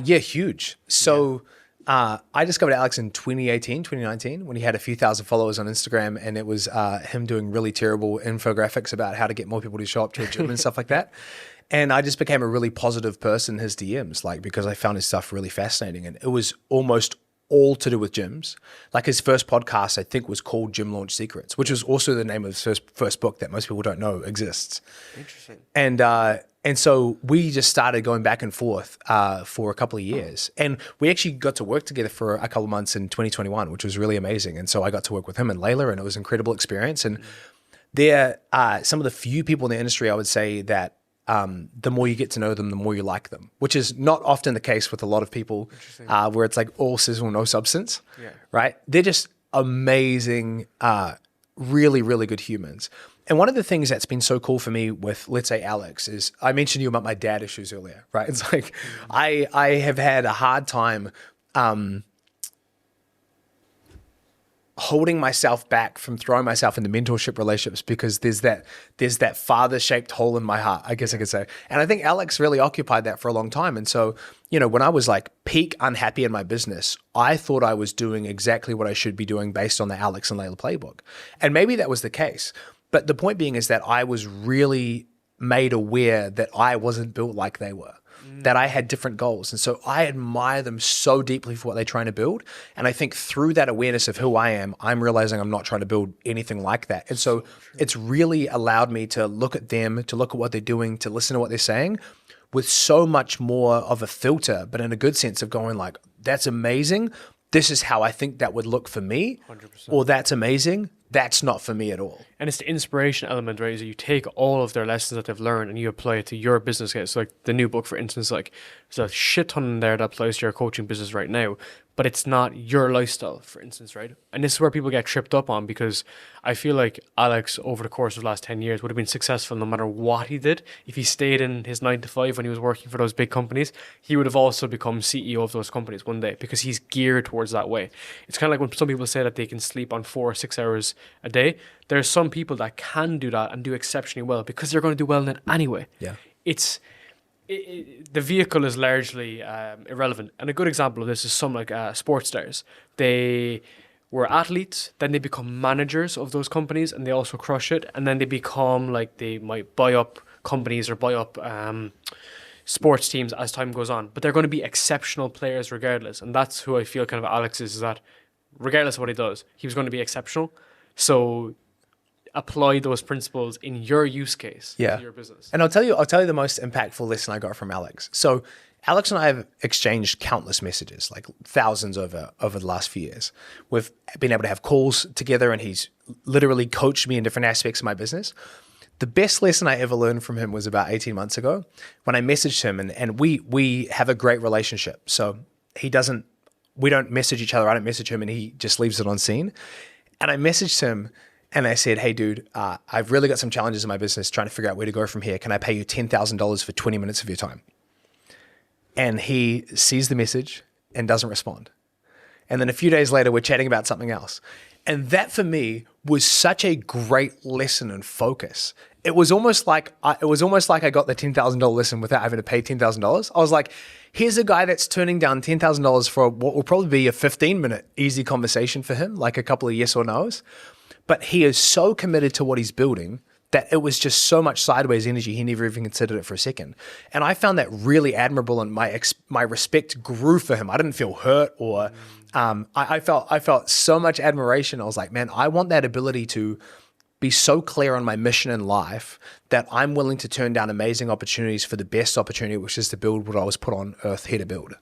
Speaker 1: Yeah, huge. So I discovered Alex in 2019, when he had a few thousand followers on Instagram, and it was him doing really terrible infographics about how to get more people to show up to a gym and stuff like that. And I just became a really positive person in his DMs, like, because I found his stuff really fascinating. And it was almost all to do with gyms. Like his first podcast, I think, was called Gym Launch Secrets, which was also the name of his first book that most people don't know exists.
Speaker 3: Interesting.
Speaker 1: And so we just started going back and forth for a couple of years. And we actually got to work together for a couple of months in 2021, which was really amazing. And so I got to work with him and Layla, and it was an incredible experience. And they're some of the few people in the industry, I would say, that the more you get to know them, the more you like them, which is not often the case with a lot of people, where it's like all sizzle, no substance, right? They're just amazing, really, really good humans. And one of the things that's been so cool for me with, let's say, Alex, is I mentioned to you about my dad issues earlier, right? It's like I have had a hard time holding myself back from throwing myself into mentorship relationships, because there's that father-shaped hole in my heart, I guess I could say. And I think Alex really occupied that for a long time. And so, you know, when I was like peak unhappy in my business, I thought I was doing exactly what I should be doing based on the Alex and Layla playbook. And maybe that was the case. But the point being is that I was really made aware that I wasn't built like they were, that I had different goals. And so I admire them so deeply for what they're trying to build. And I think through that awareness of who I am, I'm realizing I'm not trying to build anything like that. And so it's really allowed me to look at them, to look at what they're doing, to listen to what they're saying with so much more of a filter, but in a good sense of going like, that's amazing. This is how I think that would look for me. 100%. Or that's amazing. That's not for me at all.
Speaker 3: And it's the inspiration element, right? Is you take all of their lessons that they've learned and you apply it to your business case. So like the new book, for instance, like there's a shit ton in there that applies to your coaching business right now, but it's not your lifestyle, for instance, right? And this is where people get tripped up on, because I feel like Alex, over the course of the last 10 years, would have been successful no matter what he did. If he stayed in his 9 to 5 when he was working for those big companies, he would have also become CEO of those companies one day, because he's geared towards that way. It's kind of like when some people say that they can sleep on 4 or 6 hours a day. There are some people that can do that and do exceptionally well because they're going to do well in it anyway.
Speaker 1: Yeah.
Speaker 3: The vehicle is largely irrelevant. And a good example of this is some like sports stars. They were athletes, then they become managers of those companies and they also crush it. And then they become like, they might buy up companies or buy up sports teams as time goes on. But they're going to be exceptional players regardless. And that's who I feel kind of Alex is that regardless of what he does, he was going to be exceptional. So apply those principles in your use case to your business.
Speaker 1: And I'll tell you the most impactful lesson I got from Alex. So Alex and I have exchanged countless messages, like thousands over the last few years. We've been able to have calls together and he's literally coached me in different aspects of my business. The best lesson I ever learned from him was about 18 months ago when I messaged him, and we have a great relationship. So we don't message each other. I don't message him and he just leaves it on scene. And I messaged him and I said, hey, dude, I've really got some challenges in my business trying to figure out where to go from here. Can I pay you $10,000 for 20 minutes of your time? And he sees the message and doesn't respond. And then a few days later, we're chatting about something else. And that for me was such a great lesson and focus. It was almost like I got the $10,000 lesson without having to pay $10,000. I was like, here's a guy that's turning down $10,000 for what will probably be a 15-minute easy conversation for him, like a couple of yes or no's. But he is so committed to what he's building that it was just so much sideways energy, he never even considered it for a second. And I found that really admirable, and my respect grew for him. I didn't feel hurt or I felt so much admiration. I was like, man, I want that ability to be so clear on my mission in life that I'm willing to turn down amazing opportunities for the best opportunity, which is to build what I was put on earth here to build.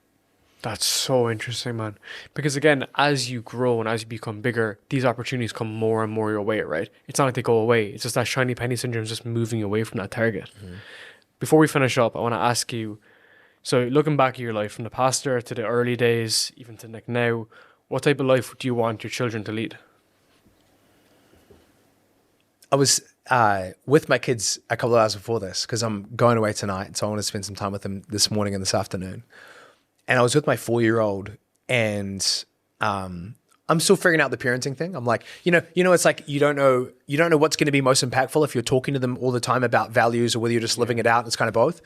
Speaker 3: That's so interesting, man. Because again, as you grow and as you become bigger, these opportunities come more and more your way, right? It's not like they go away. It's just that shiny penny syndrome is just moving away from that target. Before we finish up, I want to ask you, so looking back at your life from the pastor to the early days, even to like now, what type of life do you want your children to lead?
Speaker 1: I was with my kids a couple of hours before this because I'm going away tonight, so I want to spend some time with them this morning and this afternoon. And I was with my 4-year-old, and I'm still figuring out the parenting thing. I'm like, it's like you don't know what's going to be most impactful if you're talking to them all the time about values or whether you're just living it out. It's kind of both.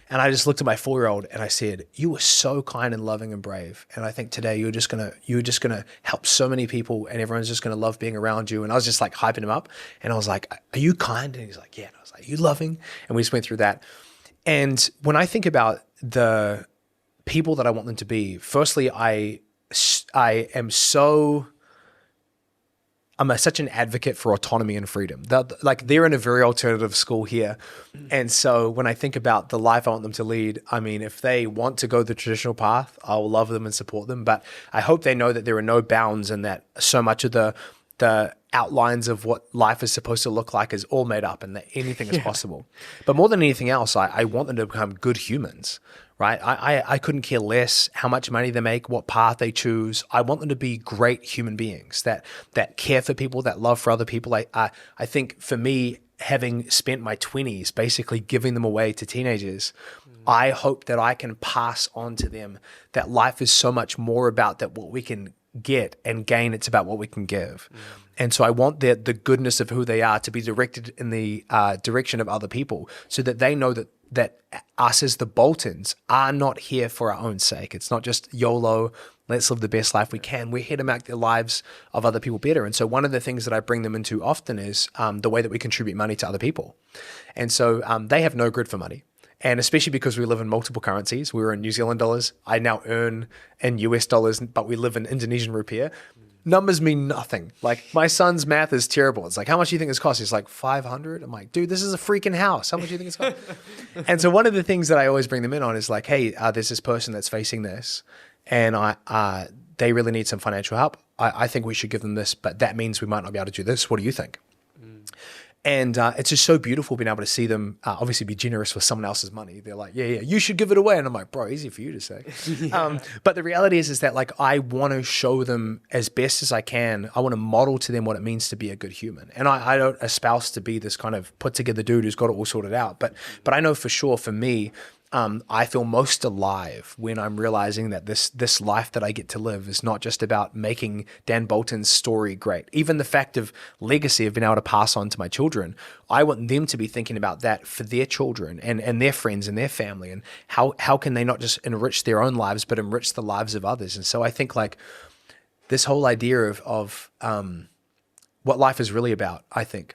Speaker 1: And I just looked at my 4-year-old and I said, "You were so kind and loving and brave. And I think today you're just gonna help so many people, and everyone's just gonna love being around you." And I was just like hyping him up, and I was like, "Are you kind?" And he's like, "Yeah." And I was like, "Are you loving?" And we just went through that. And when I think about the people that I want them to be, firstly, I'm such an advocate for autonomy and freedom. They're in a very alternative school here. And so when I think about the life I want them to lead, I mean, if they want to go the traditional path, I'll love them and support them. But I hope they know that there are no bounds and that so much of the outlines of what life is supposed to look like is all made up and that anything is possible. But more than anything else, I want them to become good humans. Right? I couldn't care less how much money they make, what path they choose. I want them to be great human beings that care for people, that love for other people. I think for me, having spent my 20s basically giving them away to teenagers, I hope that I can pass on to them that life is so much more about that what we can get and gain, it's about what we can give. And so I want the goodness of who they are to be directed in the direction of other people so that they know that us as the Boltons are not here for our own sake. It's not just YOLO, let's live the best life we can. We're here to make the lives of other people better. And so one of the things that I bring them into often is the way that we contribute money to other people. And so they have no grid for money. And especially because we live in multiple currencies, we're in New Zealand dollars. I now earn in US dollars, but we live in Indonesian rupiah. Numbers mean nothing. Like my son's math is terrible. It's like, how much do you think this costs? He's like, 500. I'm like, dude, this is a freaking house. How much do you think it's cost? And so one of the things that I always bring them in on is like, hey, there's this person that's facing this and they really need some financial help. I think we should give them this, but that means we might not be able to do this. What do you think? And it's just so beautiful being able to see them obviously be generous with someone else's money. They're like, yeah, you should give it away. And I'm like, bro, easy for you to say. But the reality is that like I want to show them as best as I can. I want to model to them what it means to be a good human. And I don't espouse to be this kind of put together dude who's got it all sorted out. But I know for sure for me, I feel most alive when I'm realizing that this life that I get to live is not just about making Dan Bolton's story great. Even the fact of legacy of being able to pass on to my children, I want them to be thinking about that for their children and their friends and their family, and how can they not just enrich their own lives, but enrich the lives of others. And so I think like this whole idea of what life is really about, I think,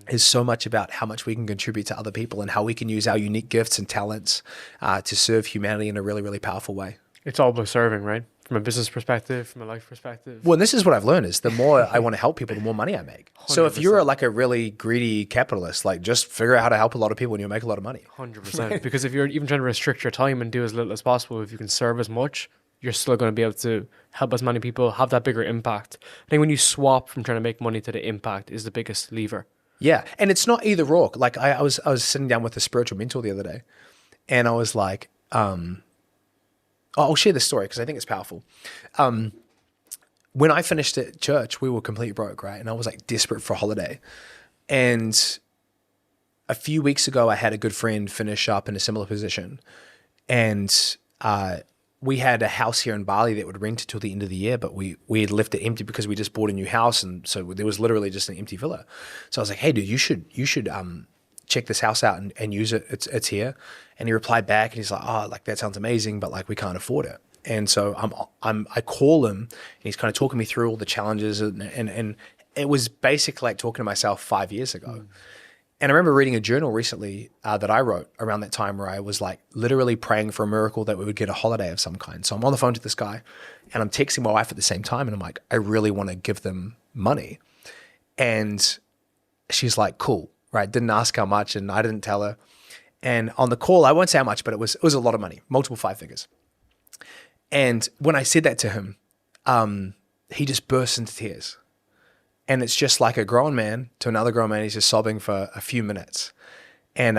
Speaker 1: is so much about how much we can contribute to other people and how we can use our unique gifts and talents to serve humanity in a really, really powerful way.
Speaker 3: It's all about serving, right? From a business perspective, from a life perspective.
Speaker 1: Well, this is what I've learned is the more I want to help people, the more money I make. 100%. So if you're like a really greedy capitalist, like just figure out how to help a lot of people and you'll make a lot of money.
Speaker 3: 100%. Because if you're even trying to restrict your time and do as little as possible, if you can serve as much, you're still going to be able to help as many people, have that bigger impact. I think when you swap from trying to make money to the impact is the biggest lever.
Speaker 1: Yeah, and it's not either or. Like I was sitting down with a spiritual mentor the other day, and I was like, I'll share this story because I think it's powerful. When I finished at church, we were completely broke, right? And I was like desperate for a holiday. And a few weeks ago, I had a good friend finish up in a similar position, and we had a house here in Bali that would rent until the end of the year, but we had left it empty because we just bought a new house, and so there was literally just an empty villa. So I was like, "Hey, dude, you should check this house out and use it. It's here." And he replied back, and he's like, "Oh, like that sounds amazing, but like we can't afford it." And so I call him, and he's kind of talking me through all the challenges, and it was basically like talking to myself 5 years ago. And I remember reading a journal recently that I wrote around that time where I was like literally praying for a miracle that we would get a holiday of some kind. So I'm on the phone to this guy and I'm texting my wife at the same time. And I'm like, I really want to give them money. And she's like, cool, right? Didn't ask how much and I didn't tell her. And on the call, I won't say how much, but it was a lot of money, multiple 5 figures. And when I said that to him, he just burst into tears. And it's just like a grown man to another grown man. He's just sobbing for a few minutes. And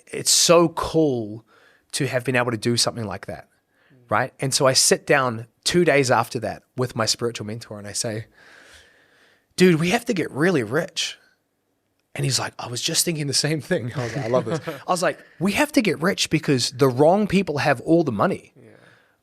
Speaker 1: it's so cool to have been able to do something like that, right? And so I sit down 2 days after that with my spiritual mentor and I say, dude, we have to get really rich. And he's like, I was just thinking the same thing. I was like, I love this. I was like, we have to get rich because the wrong people have all the money. Yeah.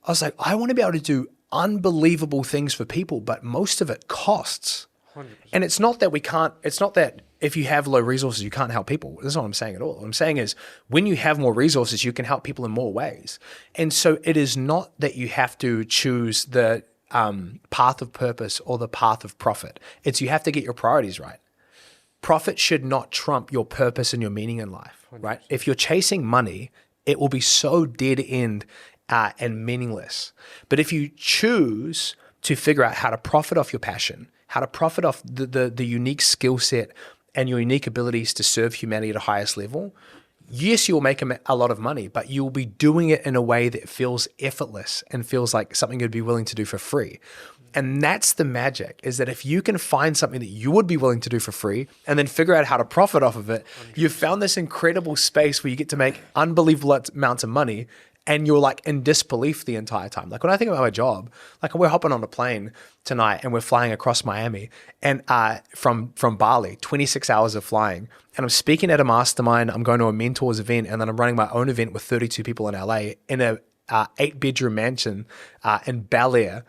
Speaker 1: I was like, I want to be able to do unbelievable things for people, but most of it costs. 100%. And it's not that if you have low resources, you can't help people. That's not what I'm saying at all. What I'm saying is when you have more resources, you can help people in more ways. And so it is not that you have to choose the path of purpose or the path of profit. It's you have to get your priorities right. Profit should not trump your purpose and your meaning in life, 100%. Right? If you're chasing money, it will be so dead end and meaningless. But if you choose to figure out how to profit off your passion, how to profit off the unique skill set and your unique abilities to serve humanity at a highest level, yes, you'll make a lot of money, but you'll be doing it in a way that feels effortless and feels like something you'd be willing to do for free. And that's the magic, is that if you can find something that you would be willing to do for free and then figure out how to profit off of it, 100%. You've found this incredible space where you get to make unbelievable amounts of money and you're like in disbelief the entire time. Like when I think about my job, like we're hopping on a plane tonight and we're flying across Miami and from Bali, 26 hours of flying. And I'm speaking at a mastermind, I'm going to a mentors event, and then I'm running my own event with 32 people in LA in a 8-bedroom mansion in Bel Air.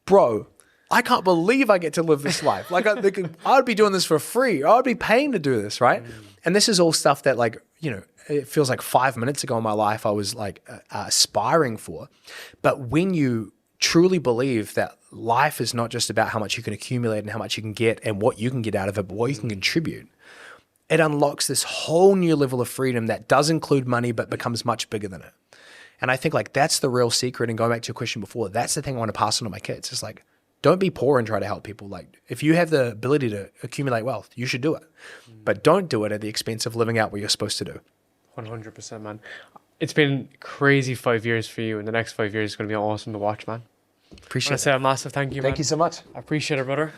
Speaker 1: Bro, I can't believe I get to live this life. Like I would be doing this for free. I would be paying to do this, right? And this is all stuff that like, you know, it feels like 5 minutes ago in my life I was like aspiring for. But when you truly believe that life is not just about how much you can accumulate and how much you can get and what you can get out of it, but what you can contribute, it unlocks this whole new level of freedom that does include money but becomes much bigger than it. And I think like that's the real secret. And going back to your question before, that's the thing I want to pass on to my kids. It's like, don't be poor and try to help people. Like if you have the ability to accumulate wealth, you should do it. But don't do it at the expense of living out what you're supposed to do.
Speaker 3: 100%, man. It's been crazy 5 years for you, and the next 5 years is going to be awesome to watch, man.
Speaker 1: Appreciate it.
Speaker 3: I say a massive thank you, man.
Speaker 1: Thank you so much.
Speaker 3: I appreciate it, brother.